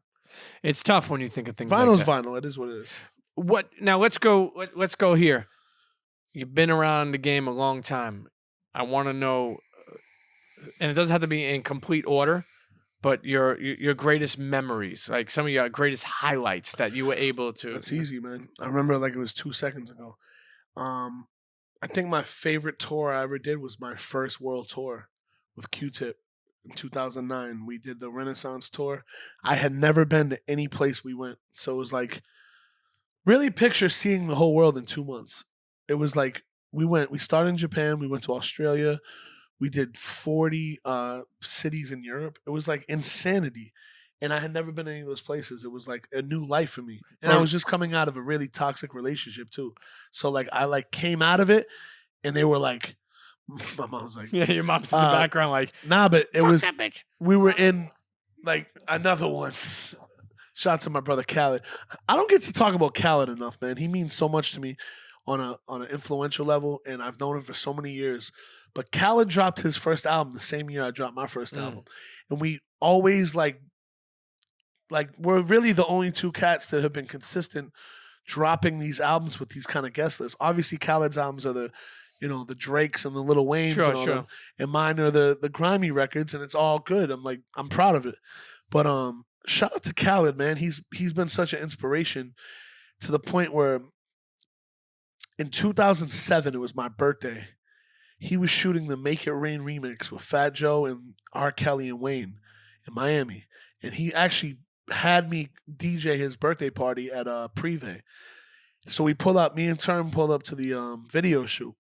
[SPEAKER 1] it's tough when you think of things.
[SPEAKER 2] Vinyl's
[SPEAKER 1] like that.
[SPEAKER 2] vinyl. It is what it is.
[SPEAKER 1] What now? Let's go. Let's go here. You've been around the game a long time. I want to know, and it doesn't have to be in complete order, but your greatest memories, like some of your greatest highlights that you were able to.
[SPEAKER 2] That's easy, man. I remember like it was 2 seconds ago. I think my favorite tour I ever did was my first world tour with Q-Tip in 2009. We did the Renaissance tour. I had never been to any place we went, so it was like really picture seeing the whole world in 2 months. It was like we started in Japan, we went to Australia, we did 40 cities in Europe. It was like insanity. And I had never been to any of those places. It was like a new life for me. And I was just coming out of a really toxic relationship too. So like I like came out of it and they were like, my mom was like,
[SPEAKER 1] Yeah, your mom's in the background, like,
[SPEAKER 2] nah, but it
[SPEAKER 1] fuck
[SPEAKER 2] was,
[SPEAKER 1] that bitch.
[SPEAKER 2] we were in like another one. Shout out to my brother Khaled. I don't get to talk about Khaled enough, man. He means so much to me on an influential level, and I've known him for so many years. But Khaled dropped his first album the same year I dropped my first album, and we always like we're really the only two cats that have been consistent dropping these albums with these kind of guest lists. Obviously, Khaled's albums are the Drakes and the Lil Waynes and all them, and mine are the grimy records, and it's all good. I'm proud of it. But shout out to Khaled, man. He's been such an inspiration to the point where in 2007, it was my birthday. He was shooting the Make It Rain remix with Fat Joe and R. Kelly and Wayne in Miami. And he actually had me DJ his birthday party at Privé. So me and Term pulled up to the video shoot.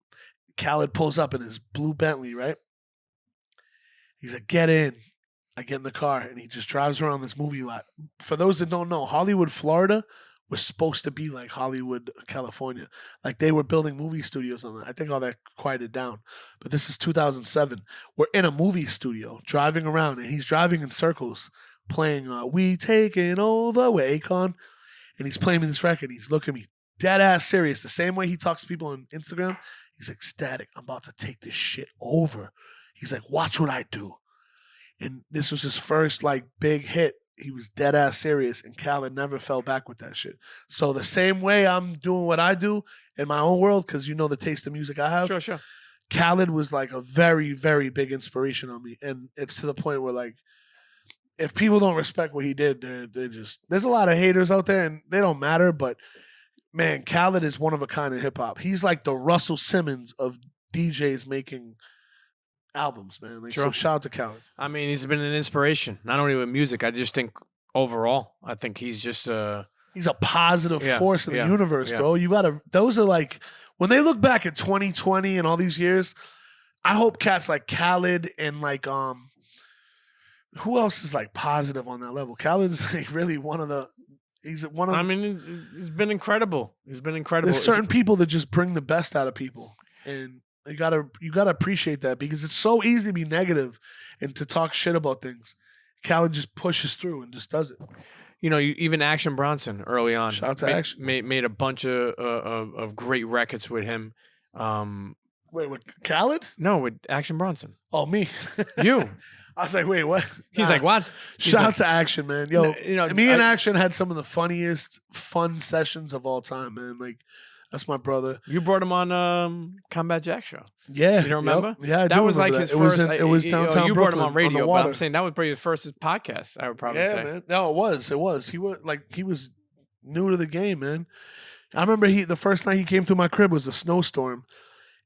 [SPEAKER 2] Khaled pulls up in his blue Bentley, right? He's like, get in. I get in the car and he just drives around this movie lot. For those that don't know, Hollywood, Florida was supposed to be like Hollywood, California. Like they were building movie studios on that. I think all that quieted down. But this is 2007. We're in a movie studio driving around and he's driving in circles playing We Taking Over with Akon. And he's playing me this record. He's looking at me dead ass serious. The same way he talks to people on Instagram. He's like, Static, I'm about to take this shit over. He's like, watch what I do. And this was his first like big hit. He was dead ass serious, and Khaled never fell back with that shit. So the same way I'm doing what I do in my own world, because you know the taste of music I have.
[SPEAKER 1] Sure.
[SPEAKER 2] Khaled was like a very, very big inspiration on me, and it's to the point where like, if people don't respect what he did, they're just there's a lot of haters out there, and they don't matter. But man, Khaled is one of a kind in hip hop. He's like the Russell Simmons of DJs making albums, man. Like, so shout out to Khaled.
[SPEAKER 1] I mean, he's been an inspiration, not only with music. I just think overall, I think he's just
[SPEAKER 2] he's a positive force in the universe,
[SPEAKER 1] yeah.
[SPEAKER 2] bro. You gotta. Those are like when they look back at 2020 and all these years. I hope cats like Khaled and like who else is like positive on that level? Khaled's like really one of the. He's one of.
[SPEAKER 1] I mean, it's been incredible. It's been incredible.
[SPEAKER 2] There's certain people that just bring the best out of people, and you gotta appreciate that because it's so easy to be negative and to talk shit about things. Khaled just pushes through and just does it.
[SPEAKER 1] Even Action Bronson early on.
[SPEAKER 2] Shout out to Action.
[SPEAKER 1] Made a bunch of great records with him.
[SPEAKER 2] Wait, with Khaled?
[SPEAKER 1] No, with Action Bronson.
[SPEAKER 2] Oh, me.
[SPEAKER 1] You.
[SPEAKER 2] I was like, wait, what?
[SPEAKER 1] He's like, what?
[SPEAKER 2] Shout out to Action, man. Yo, me and
[SPEAKER 1] I-
[SPEAKER 2] Action had some of the funniest fun sessions of all time, man. Like, that's my brother.
[SPEAKER 1] You brought him on Combat Jack show.
[SPEAKER 2] Yeah,
[SPEAKER 1] You don't remember?
[SPEAKER 2] Yep. Yeah, I
[SPEAKER 1] That
[SPEAKER 2] do
[SPEAKER 1] was
[SPEAKER 2] remember
[SPEAKER 1] like his
[SPEAKER 2] that. It was
[SPEAKER 1] first.
[SPEAKER 2] it was downtown
[SPEAKER 1] You brought him
[SPEAKER 2] Brooklyn
[SPEAKER 1] on radio,
[SPEAKER 2] the
[SPEAKER 1] but
[SPEAKER 2] water.
[SPEAKER 1] I'm saying that was probably his first podcast. I would probably
[SPEAKER 2] Yeah,
[SPEAKER 1] say.
[SPEAKER 2] man. No, it was. He was new to the game, man. I remember the first night he came through my crib was a snowstorm,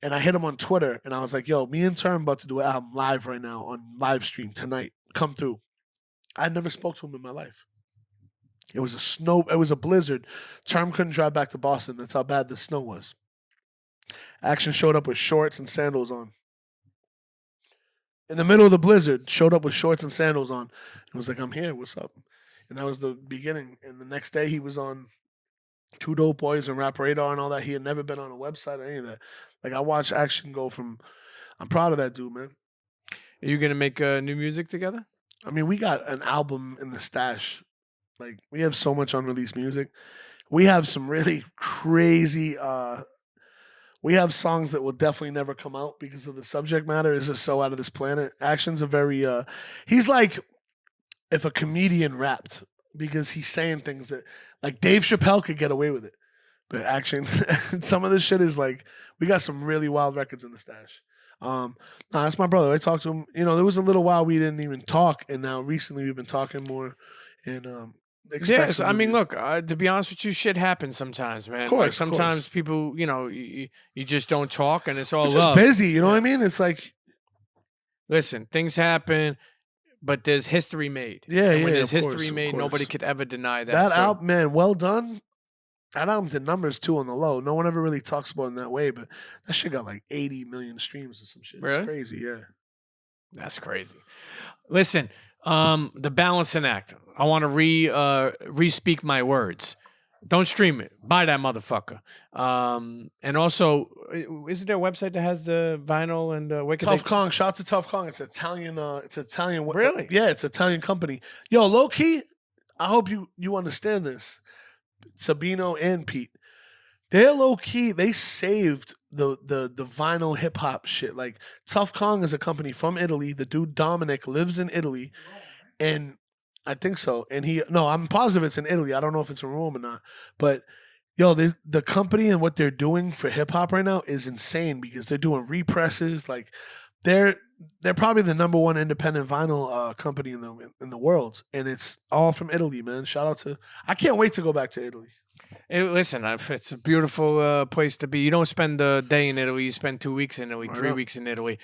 [SPEAKER 2] and I hit him on Twitter, and I was like, "Yo, me and Term about to do an album live right now on live stream tonight. Come through." I never spoke to him in my life. It was a blizzard. Term couldn't drive back to Boston. That's how bad the snow was. Action showed up with shorts and sandals on. In the middle of the blizzard, showed up with shorts and sandals on. And was like, "I'm here. What's up?" And that was the beginning. And the next day, he was on Two Dope Boys and Rap Radar and all that. He had never been on a website or any of that. Like, I watched Action go from. I'm proud of that dude, man.
[SPEAKER 1] Are you gonna make new music together?
[SPEAKER 2] I mean, we got an album in the stash. Like, we have so much unreleased music. We have some really crazy. We have songs that will definitely never come out because of the subject matter is just so out of this planet. Action's a very. He's like if a comedian rapped because he's saying things that like Dave Chappelle could get away with it, but Action, some of this shit is like we got some really wild records in the stash. Nah, that's my brother. I talked to him. There was a little while we didn't even talk, and now recently we've been talking more. And
[SPEAKER 1] Yes, I mean, look. To be honest with you, shit happens sometimes, man.
[SPEAKER 2] Of course,
[SPEAKER 1] Like,
[SPEAKER 2] of
[SPEAKER 1] sometimes
[SPEAKER 2] course.
[SPEAKER 1] people, you just don't talk, and it's all
[SPEAKER 2] It's just
[SPEAKER 1] love.
[SPEAKER 2] busy. You know what I mean? It's like
[SPEAKER 1] Listen, things happen, but there's history made.
[SPEAKER 2] Yeah,
[SPEAKER 1] and when
[SPEAKER 2] yeah,
[SPEAKER 1] there's
[SPEAKER 2] of course,
[SPEAKER 1] history
[SPEAKER 2] of
[SPEAKER 1] made, nobody
[SPEAKER 2] course.
[SPEAKER 1] could ever deny that.
[SPEAKER 2] that
[SPEAKER 1] So,
[SPEAKER 2] album, man. Well done. That album did numbers too on the low. No one ever really talks about it in that way, but that shit got like 80 million streams or some shit.
[SPEAKER 1] Really?
[SPEAKER 2] It's crazy, yeah.
[SPEAKER 1] That's crazy. Listen, the balancing act. I want to re-speak my words. Don't stream it. Buy that motherfucker. And also, isn't there a website that has the vinyl and where can
[SPEAKER 2] Tough
[SPEAKER 1] they-
[SPEAKER 2] Kong, shout out to Tough Kong. It's Italian. It's Italian.
[SPEAKER 1] Really?
[SPEAKER 2] Yeah, it's Italian company. Yo, low key. I hope you understand this. Sabino and Pete, they're low key. They saved the vinyl hip hop shit. Like Tough Kong is a company from Italy. The dude Dominic lives in Italy, and I think so. And I'm positive it's in Italy. I don't know if it's in Rome or not. But yo, the company and what they're doing for hip hop right now is insane because they're doing represses. Like they're probably the number one independent vinyl company in the world, and it's all from Italy, man. Shout out to. I can't wait to go back to Italy.
[SPEAKER 1] Listen, it's a beautiful place to be. You don't spend a day in Italy. You spend 2 weeks in Italy,
[SPEAKER 2] Right
[SPEAKER 1] 3
[SPEAKER 2] up.
[SPEAKER 1] weeks in Italy.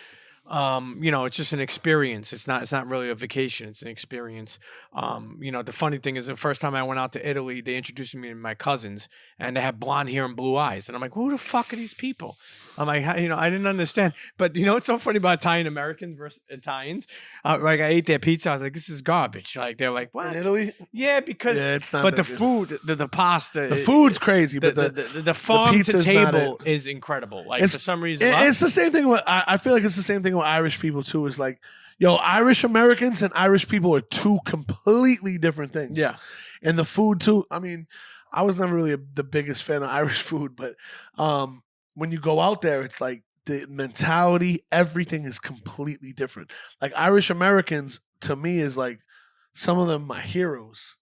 [SPEAKER 1] It's just an experience. It's not really a vacation. It's an experience. The funny thing is the first time I went out to Italy, they introduced me to my cousins and they had blonde hair and blue eyes. And I'm like, who the fuck are these people? I'm like, I didn't understand. But what's so funny about Italian Americans versus Italians? Like I ate their pizza. I was like, this is garbage. Like they're like, what?
[SPEAKER 2] In Italy,
[SPEAKER 1] Yeah, because
[SPEAKER 2] Yeah, it's not
[SPEAKER 1] but
[SPEAKER 2] that
[SPEAKER 1] the
[SPEAKER 2] good.
[SPEAKER 1] food, the pasta,
[SPEAKER 2] the food's crazy,
[SPEAKER 1] the,
[SPEAKER 2] but
[SPEAKER 1] the farm to
[SPEAKER 2] pizza's not
[SPEAKER 1] table
[SPEAKER 2] it.
[SPEAKER 1] is incredible. Like
[SPEAKER 2] It's-
[SPEAKER 1] for some reason,
[SPEAKER 2] it's the same thing. I feel like it's the same thing with Irish people too. Is like, yo, Irish Americans and Irish people are two completely different things.
[SPEAKER 1] yeah.
[SPEAKER 2] And the food too. I mean, I was never really the biggest fan of Irish food, but when you go out there, it's like the mentality, everything is completely different. Like Irish Americans, to me, is like some of them my heroes.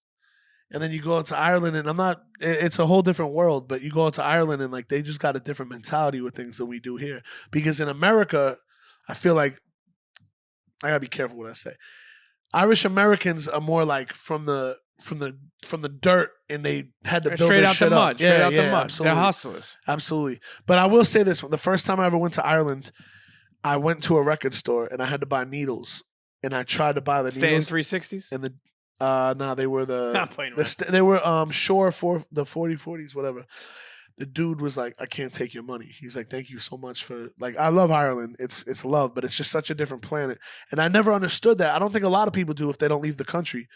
[SPEAKER 2] And then you go out to Ireland, and it's a whole different world, but you go out to Ireland and like they just got a different mentality with things than we do here. Because in America, I feel like I gotta be careful what I say. Irish Americans are more like from the dirt, and they had to build
[SPEAKER 1] Straight
[SPEAKER 2] their
[SPEAKER 1] out
[SPEAKER 2] shit
[SPEAKER 1] the
[SPEAKER 2] up.
[SPEAKER 1] mud. Straight out the mud.
[SPEAKER 2] Absolutely.
[SPEAKER 1] They're hustlers.
[SPEAKER 2] Absolutely. But I will say this: the first time I ever went to Ireland, I went to a record store and I had to buy needles, and I tried to buy the
[SPEAKER 1] Stay in
[SPEAKER 2] needles.
[SPEAKER 1] 360s.
[SPEAKER 2] And they were
[SPEAKER 1] Not playing
[SPEAKER 2] they were Shore for the 4040s, whatever. The dude was like, I can't take your money. He's like, thank you so much for like, I love Ireland. It's love, but it's just such a different planet. And I never understood that. I don't think a lot of people do if they don't leave the country.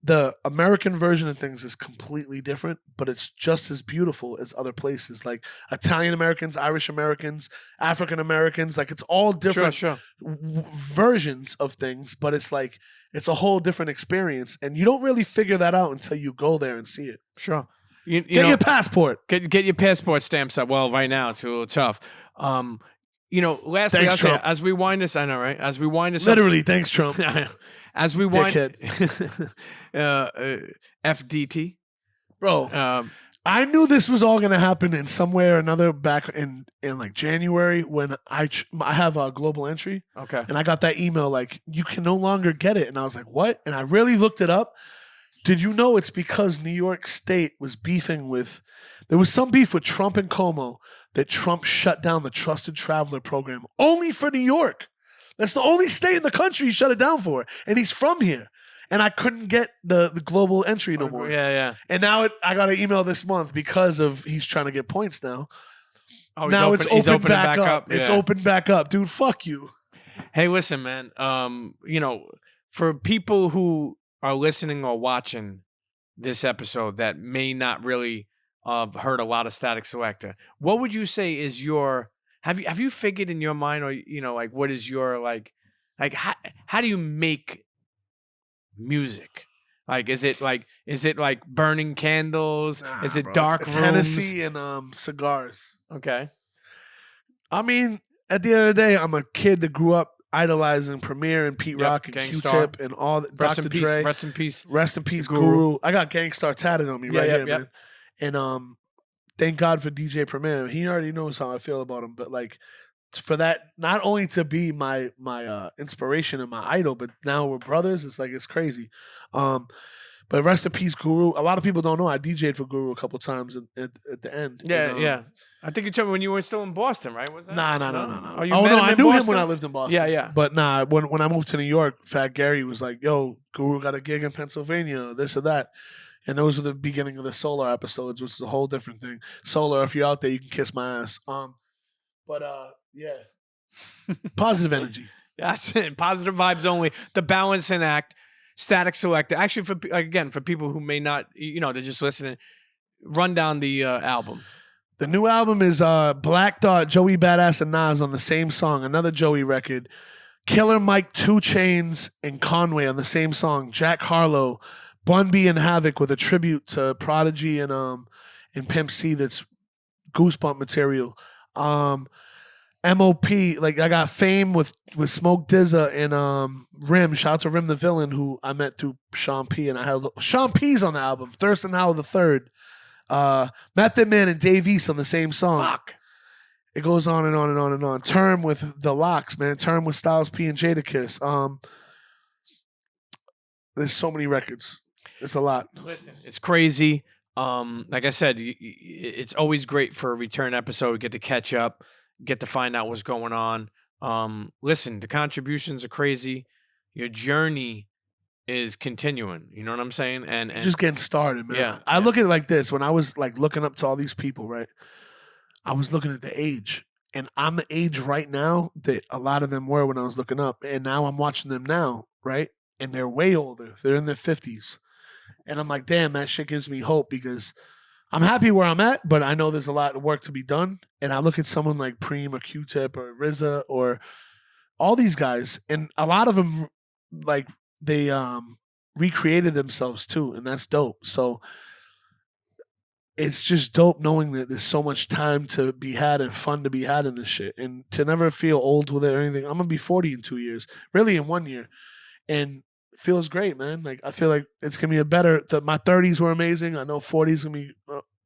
[SPEAKER 2] the American version of things is completely different, but it's just as beautiful as other places. Like Italian Americans, Irish Americans, African Americans, like it's all different
[SPEAKER 1] Sure.
[SPEAKER 2] versions of things, but it's like it's a whole different experience, and you don't really figure that out until you go there and see it.
[SPEAKER 1] Sure. You
[SPEAKER 2] Get
[SPEAKER 1] know,
[SPEAKER 2] your passport.
[SPEAKER 1] get your passport stamps up. Well, right now it's a little tough. Lastly,
[SPEAKER 2] Thanks,
[SPEAKER 1] I'll say,
[SPEAKER 2] Trump.
[SPEAKER 1] as we wind this, I know, right? As we wind this
[SPEAKER 2] Literally, thanks, Trump.
[SPEAKER 1] up, as we wind,
[SPEAKER 2] Dickhead.
[SPEAKER 1] FDT,
[SPEAKER 2] Bro, I knew this was all gonna happen in some way or another back in like January when I have a global entry.
[SPEAKER 1] Okay.
[SPEAKER 2] And I got that email like you can no longer get it, and I was like, what? And I really looked it up. Did you know it's because New York State was beefing with? There was some beef with Trump and Cuomo that Trump shut down the Trusted Traveler program only for New York. That's the only state in the country he shut it down for, and he's from here. And I couldn't get the global entry no more.
[SPEAKER 1] Yeah.
[SPEAKER 2] And now I got an email this month because of he's trying to get points now.
[SPEAKER 1] Oh,
[SPEAKER 2] Now it's
[SPEAKER 1] he's
[SPEAKER 2] open
[SPEAKER 1] opening
[SPEAKER 2] back up. It's
[SPEAKER 1] Yeah.
[SPEAKER 2] open back up, dude. Fuck you.
[SPEAKER 1] Hey, listen, man. For people who are listening or watching this episode that may not really heard a lot of Static Selector, what would you say is your? Have you figured in your mind, or like what is your like how do you make music? Like, is it like burning candles?
[SPEAKER 2] Nah,
[SPEAKER 1] is it
[SPEAKER 2] bro.
[SPEAKER 1] dark
[SPEAKER 2] It's
[SPEAKER 1] rooms?
[SPEAKER 2] Hennessy and cigars.
[SPEAKER 1] Okay.
[SPEAKER 2] I mean, at the end of the day, I'm a kid that grew up idolizing Premier and Pete
[SPEAKER 1] Yep,
[SPEAKER 2] Rock and
[SPEAKER 1] Gangstar.
[SPEAKER 2] Q-Tip and all that.
[SPEAKER 1] Rest
[SPEAKER 2] Dr.
[SPEAKER 1] in peace.
[SPEAKER 2] Dre.
[SPEAKER 1] Rest in peace.
[SPEAKER 2] Guru. I got Gangstar tatted on me
[SPEAKER 1] Yeah,
[SPEAKER 2] right
[SPEAKER 1] yep,
[SPEAKER 2] here,
[SPEAKER 1] yep.
[SPEAKER 2] man. And thank God for DJ Premier. He already knows how I feel about him, but like for that, not only to be my inspiration and my idol, but now we're brothers. It's like it's crazy. But rest in peace, Guru. A lot of people don't know I DJ'd for Guru a couple times at the end.
[SPEAKER 1] Yeah,
[SPEAKER 2] And,
[SPEAKER 1] yeah. I think you told me when you were still in Boston, right? Was that?
[SPEAKER 2] No.
[SPEAKER 1] Oh, you
[SPEAKER 2] Oh
[SPEAKER 1] met
[SPEAKER 2] no,
[SPEAKER 1] him
[SPEAKER 2] I
[SPEAKER 1] in
[SPEAKER 2] knew him
[SPEAKER 1] Boston?
[SPEAKER 2] when I lived in Boston.
[SPEAKER 1] Yeah, yeah.
[SPEAKER 2] But nah, when I moved to New York, Fat Gary was like, "Yo, Guru got a gig in Pennsylvania, this or that," and those were the beginning of the Solar episodes, which is a whole different thing. Solar, if you're out there, you can kiss my ass. Yeah, positive energy.
[SPEAKER 1] That's it. Positive vibes only. The balancing act. Static Selector. Actually, for people who may not, they're just listening. Run down the album.
[SPEAKER 2] The new album is Black Dot, Joey Badass, and Nas on the same song. Another Joey record. Killer Mike, 2 Chainz, and Conway on the same song. Jack Harlow, Bun B and Havoc with a tribute to Prodigy and Pimp C. That's goosebump material. MOP, like I got Fame with Smoke Dizza and Rim. Shout out to Rim the Villain, who I met through Sean P. And I had Sean P's on the album. Thurston Howell the Third. Method Man and Dave East on the same song.
[SPEAKER 1] Fuck.
[SPEAKER 2] It goes on and on and on and on. Term with the Locks, man. Term with Styles P and Jadakiss. There's so many records. It's a lot.
[SPEAKER 1] Listen, it's crazy. Like I said, it's always great for a return episode. We get to catch up, get to find out what's going on. Listen, the contributions are crazy. Your journey is continuing. You know what I'm saying? And
[SPEAKER 2] Just getting started, man.
[SPEAKER 1] Yeah,
[SPEAKER 2] I
[SPEAKER 1] yeah.
[SPEAKER 2] look at it like this. When I was like looking up to all these people, right? I was looking at the age. And I'm the age right now that a lot of them were when I was looking up. And now I'm watching them now, right? And they're way older. They're in their 50s. And I'm like, damn, that shit gives me hope because I'm happy where I'm at, but I know there's a lot of work to be done. And I look at someone like Preem or Q-Tip or RZA or all these guys, and a lot of them, like, they recreated themselves too, and that's dope. So it's just dope knowing that there's so much time to be had and fun to be had in this shit, and to never feel old with it or anything. I'm gonna be 40 in 2 years, really in 1 year, and it feels great, man. Like I feel like it's gonna be a better. My 30s were amazing. I know 40s gonna be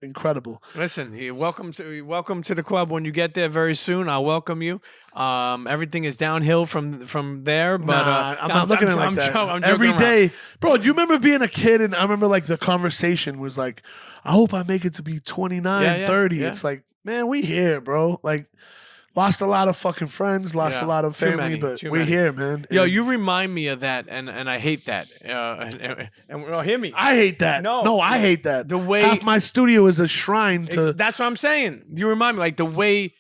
[SPEAKER 2] incredible.
[SPEAKER 1] listen, welcome to the club. When you get there very soon, I'll welcome you. Everything is downhill from there. But
[SPEAKER 2] Nah, I'm not looking at it like that.
[SPEAKER 1] I'm joking
[SPEAKER 2] Every
[SPEAKER 1] around.
[SPEAKER 2] day, bro. Do you remember being a kid? And I remember like the conversation was like, I hope I make it to be 29,
[SPEAKER 1] Yeah,
[SPEAKER 2] 30.
[SPEAKER 1] yeah.
[SPEAKER 2] It's like, man, we here, bro. Like, lost a lot of fucking friends, lost
[SPEAKER 1] Yeah,
[SPEAKER 2] a lot of
[SPEAKER 1] too
[SPEAKER 2] family,
[SPEAKER 1] many,
[SPEAKER 2] but
[SPEAKER 1] too
[SPEAKER 2] we're
[SPEAKER 1] many.
[SPEAKER 2] here, man.
[SPEAKER 1] Yo,
[SPEAKER 2] And
[SPEAKER 1] you remind me of that, and I hate that. Hear me.
[SPEAKER 2] I hate that.
[SPEAKER 1] No,
[SPEAKER 2] I hate that.
[SPEAKER 1] the way-
[SPEAKER 2] half my studio is a shrine to.
[SPEAKER 1] That's what I'm saying. You remind me, like the way,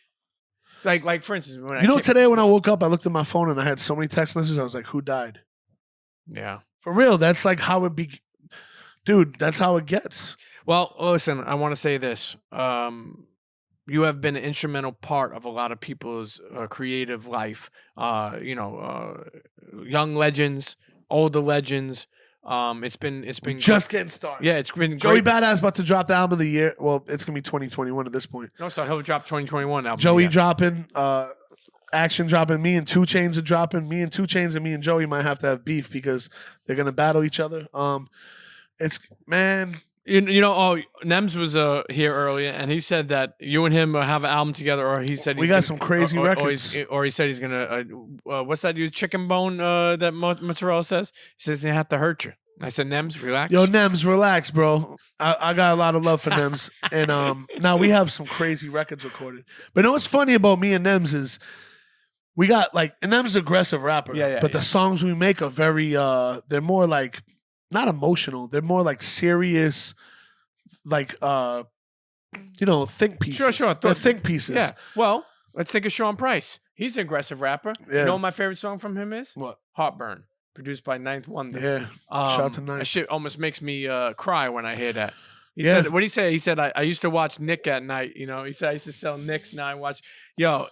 [SPEAKER 1] like for instance, when
[SPEAKER 2] You know, today when I woke up, I looked at my phone and I had so many text messages. I was like, who died?
[SPEAKER 1] yeah,
[SPEAKER 2] For real, that's like how it be. dude, that's how it gets.
[SPEAKER 1] Well, listen, I want to say this. You have been an instrumental part of a lot of people's creative life. Young legends, older legends. It's been
[SPEAKER 2] Just getting started.
[SPEAKER 1] yeah, it's been
[SPEAKER 2] Joey
[SPEAKER 1] great.
[SPEAKER 2] Badass about to drop the album of the year. Well, it's gonna be 2021 at this point.
[SPEAKER 1] No, so he'll drop 2021 album.
[SPEAKER 2] Joey
[SPEAKER 1] yeah.
[SPEAKER 2] dropping, Action dropping. Me and 2 Chainz are dropping. Me and 2 Chainz and me and Joey might have to have beef because they're gonna battle each other. It's man.
[SPEAKER 1] Nems was here earlier, and he said that you and him have an album together, or he said
[SPEAKER 2] We got some crazy records.
[SPEAKER 1] or he said he's gonna. What's that? You chicken bone that mozzarella says? He says they have to hurt you. I said, Nems, relax.
[SPEAKER 2] Yo, Nems, relax, bro. I got a lot of love for Nems, and now we have some crazy records recorded. But you know what's funny about me and Nems is we got and Nems is an aggressive rapper. But the songs we make are very they're more like not emotional. They're more like serious, think pieces.
[SPEAKER 1] Sure.
[SPEAKER 2] They're think pieces.
[SPEAKER 1] Yeah. Well, let's think of Sean Price. He's an aggressive rapper.
[SPEAKER 2] Yeah.
[SPEAKER 1] You know what my favorite song from him is?
[SPEAKER 2] What?
[SPEAKER 1] Heartburn, produced by Ninth Wonder.
[SPEAKER 2] Yeah. Shout out to Ninth.
[SPEAKER 1] That shit almost makes me cry when I hear that. He
[SPEAKER 2] Yeah.
[SPEAKER 1] said, what did he say? He said, I used to watch Nick at night. He said, I used to sell Nicks. Now I watch. Yo,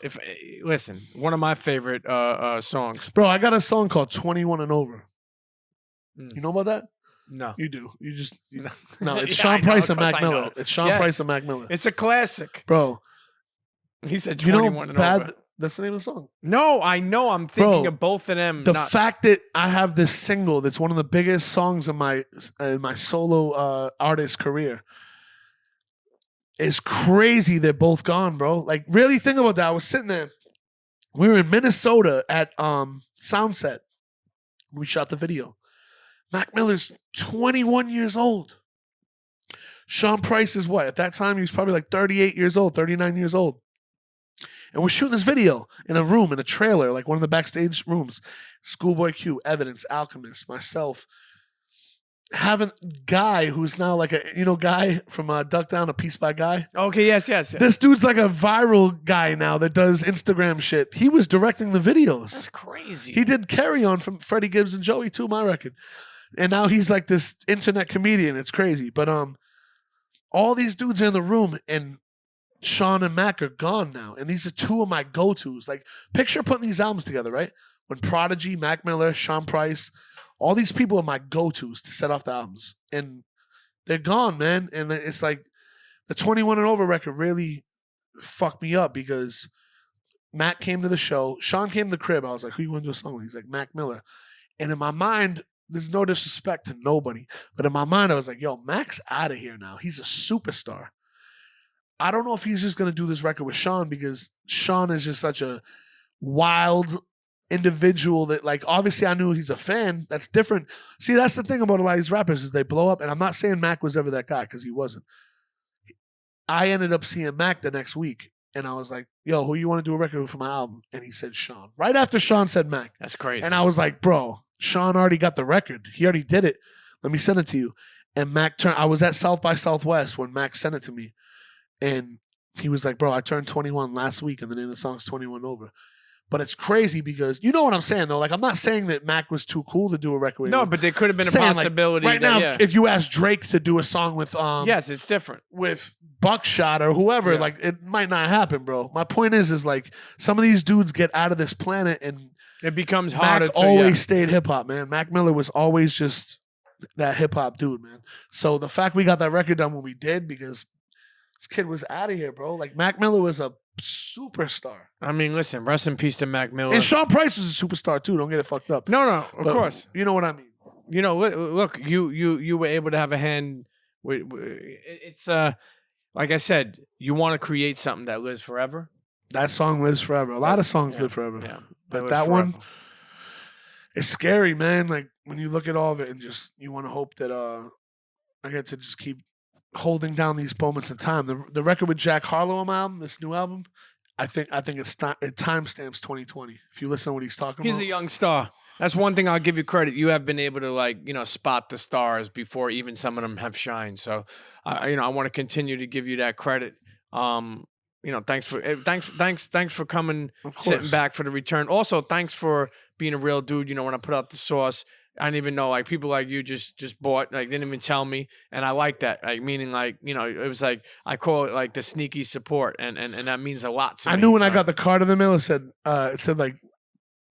[SPEAKER 1] listen, one of my favorite songs.
[SPEAKER 2] Bro, I got a song called 21 and Over. You know about that?
[SPEAKER 1] No.
[SPEAKER 2] You do. No, it's
[SPEAKER 1] Yeah, I
[SPEAKER 2] Sean
[SPEAKER 1] know,
[SPEAKER 2] Price
[SPEAKER 1] of
[SPEAKER 2] and
[SPEAKER 1] course
[SPEAKER 2] Mac
[SPEAKER 1] I
[SPEAKER 2] Miller.
[SPEAKER 1] know.
[SPEAKER 2] It's Sean
[SPEAKER 1] Yes.
[SPEAKER 2] Price and Mac Miller.
[SPEAKER 1] It's a classic.
[SPEAKER 2] Bro,
[SPEAKER 1] He said
[SPEAKER 2] you
[SPEAKER 1] 21
[SPEAKER 2] know
[SPEAKER 1] and
[SPEAKER 2] bad.
[SPEAKER 1] over.
[SPEAKER 2] That's the name of the song.
[SPEAKER 1] No, I know. I'm thinking
[SPEAKER 2] Bro,
[SPEAKER 1] of both of them.
[SPEAKER 2] The fact that I have this single that's one of the biggest songs in my solo artist career is crazy. They're both gone, bro. Like, really think about that. I was sitting there. We were in Minnesota at Soundset. We shot the video. Mac Miller's 21 years old. Sean Price is what? At that time, he was probably like 38 years old, 39 years old. And we're shooting this video in a room, in a trailer, like one of the backstage rooms. Schoolboy Q, Evidence, Alchemist, myself. Having Guy, who's now like Guy from Duck Down, A Piece by Guy.
[SPEAKER 1] Okay, yes.
[SPEAKER 2] This dude's like a viral guy now that does Instagram shit. He was directing the videos.
[SPEAKER 1] That's crazy.
[SPEAKER 2] He did Carry On from Freddie Gibbs and Joey too, my record. And now he's like this internet comedian. It's crazy. But all these dudes are in the room, and Sean and Mac are gone now. And these are two of my go-tos. Like, picture putting these albums together, right? When Prodigy, Mac Miller, Sean Price, all these people are my go-tos to set off the albums. And they're gone, man. And it's like the 21 and Over record really fucked me up because Mac came to the show. Sean came to the crib. I was like, who you want to do a song with? He's like, Mac Miller. And in my mind, there's no disrespect to nobody. But in my mind, I was like, yo, Mac's out of here now. He's a superstar. I don't know if he's just going to do this record with Sean because Sean is just such a wild individual that, like, obviously I knew he's a fan. That's different. See, that's the thing about a lot of these rappers is they blow up. And I'm not saying Mac was ever that guy because he wasn't. I ended up seeing Mac the next week. And I was like, yo, who you want to do a record with for my album? And he said Sean. Right after Sean said Mac.
[SPEAKER 1] That's crazy.
[SPEAKER 2] And I was like, bro, Sean already got the record. He already did it. Let me send it to you. And Mac I was at South by Southwest when Mac sent it to me. And he was like, bro, I turned 21 last week and the name of the song is 21 Over. But it's crazy because you know what I'm saying, though. Like, I'm not saying that Mac was too cool to do a record with.
[SPEAKER 1] No, but there could have been a
[SPEAKER 2] Saying,
[SPEAKER 1] possibility.
[SPEAKER 2] Like, right now, if you ask Drake to do a song with
[SPEAKER 1] yes, it's different.
[SPEAKER 2] with Buckshot or whoever,
[SPEAKER 1] Yeah.
[SPEAKER 2] like, it might not happen, bro. My point is like some of these dudes get out of this planet and
[SPEAKER 1] It becomes harder
[SPEAKER 2] Mac
[SPEAKER 1] to
[SPEAKER 2] always stayed hip hop, man. Mac Miller was always just that hip hop dude, man. So the fact we got that record done when we did, because this kid was out of here, bro. Like, Mac Miller was a superstar.
[SPEAKER 1] I mean, listen, rest in peace to Mac Miller.
[SPEAKER 2] And Sean Price was a superstar too. Don't get it fucked up.
[SPEAKER 1] No, of
[SPEAKER 2] But
[SPEAKER 1] course.
[SPEAKER 2] You know what I mean.
[SPEAKER 1] You know, look, you were able to have a hand with it's like I said, you want to create something that lives forever.
[SPEAKER 2] That song lives forever. A lot of songs live forever.
[SPEAKER 1] Yeah.
[SPEAKER 2] But
[SPEAKER 1] lives
[SPEAKER 2] that one,
[SPEAKER 1] forever.
[SPEAKER 2] it's scary, man. Like, when you look at all of it and just you want to hope that I get to just keep holding down these moments in time. The record with Jack Harlow on my album, this new album, I think it's not, it timestamps 2020. If you listen to what he's talking
[SPEAKER 1] He's
[SPEAKER 2] about.
[SPEAKER 1] a young star. That's one thing I'll give you credit. You have been able to, like, spot the stars before even some of them have shined. So, I want to continue to give you that credit. Thanks for coming,
[SPEAKER 2] Of
[SPEAKER 1] sitting
[SPEAKER 2] course.
[SPEAKER 1] back for the return. Also, thanks for being a real dude. When I put out the sauce, I didn't even know, like people like you just bought, like didn't even tell me, and I like that. Like meaning, like it was like I call it like the sneaky support, and that means a lot to me.
[SPEAKER 2] I knew when I got the card in the mail, it said like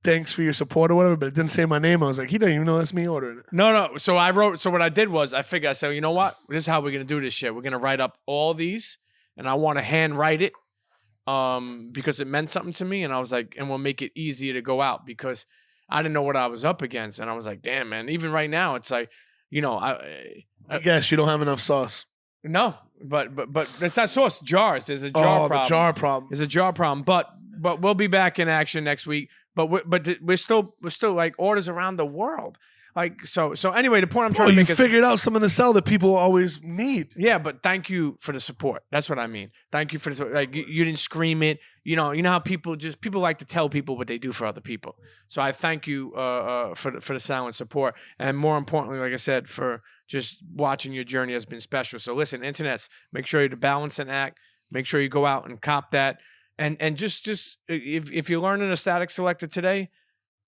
[SPEAKER 2] thanks for your support or whatever, but it didn't say my name. I was like, he doesn't even know that's me ordering it.
[SPEAKER 1] No. So what I did was I figured, I said, you know what? This is how we're gonna do this shit. We're gonna write up all these, and I want to hand write it, because it meant something to me, and I was like, and we'll make it easier to go out because I didn't know what I was up against, and I was like, damn, man. Even right now, it's like,
[SPEAKER 2] I guess you don't have enough sauce.
[SPEAKER 1] no, but it's not sauce. Jars. There's a jar problem.
[SPEAKER 2] The jar problem.
[SPEAKER 1] There's a jar problem, but we'll be back in action next week. But we're still like orders around the world. Like so anyway, the point I'm trying to make is
[SPEAKER 2] figured out something to sell that people always need.
[SPEAKER 1] Yeah, but thank you for the support. That's what I mean. Thank you for the support. Like you didn't scream it. You know how people like to tell people what they do for other people. So I thank you for the silent support, and more importantly, like I said, for just watching your journey has been special. So listen, internets, make sure you do balance and act. Make sure you go out and cop that. And just if you're learning a Static Selector today,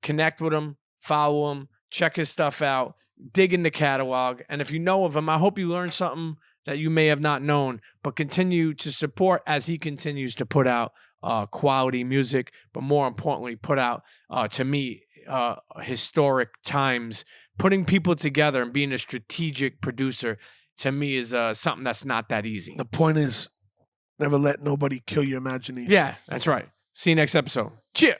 [SPEAKER 1] connect with him, follow him, check his stuff out, dig in the catalog. And if you know of him, I hope you learned something that you may have not known, but continue to support as he continues to put out quality music, but more importantly, put out, to me, historic times. Putting people together and being a strategic producer, to me, is something that's not that easy.
[SPEAKER 2] The point is, never let nobody kill your imagination.
[SPEAKER 1] Yeah, that's right. See you next episode. Cheers.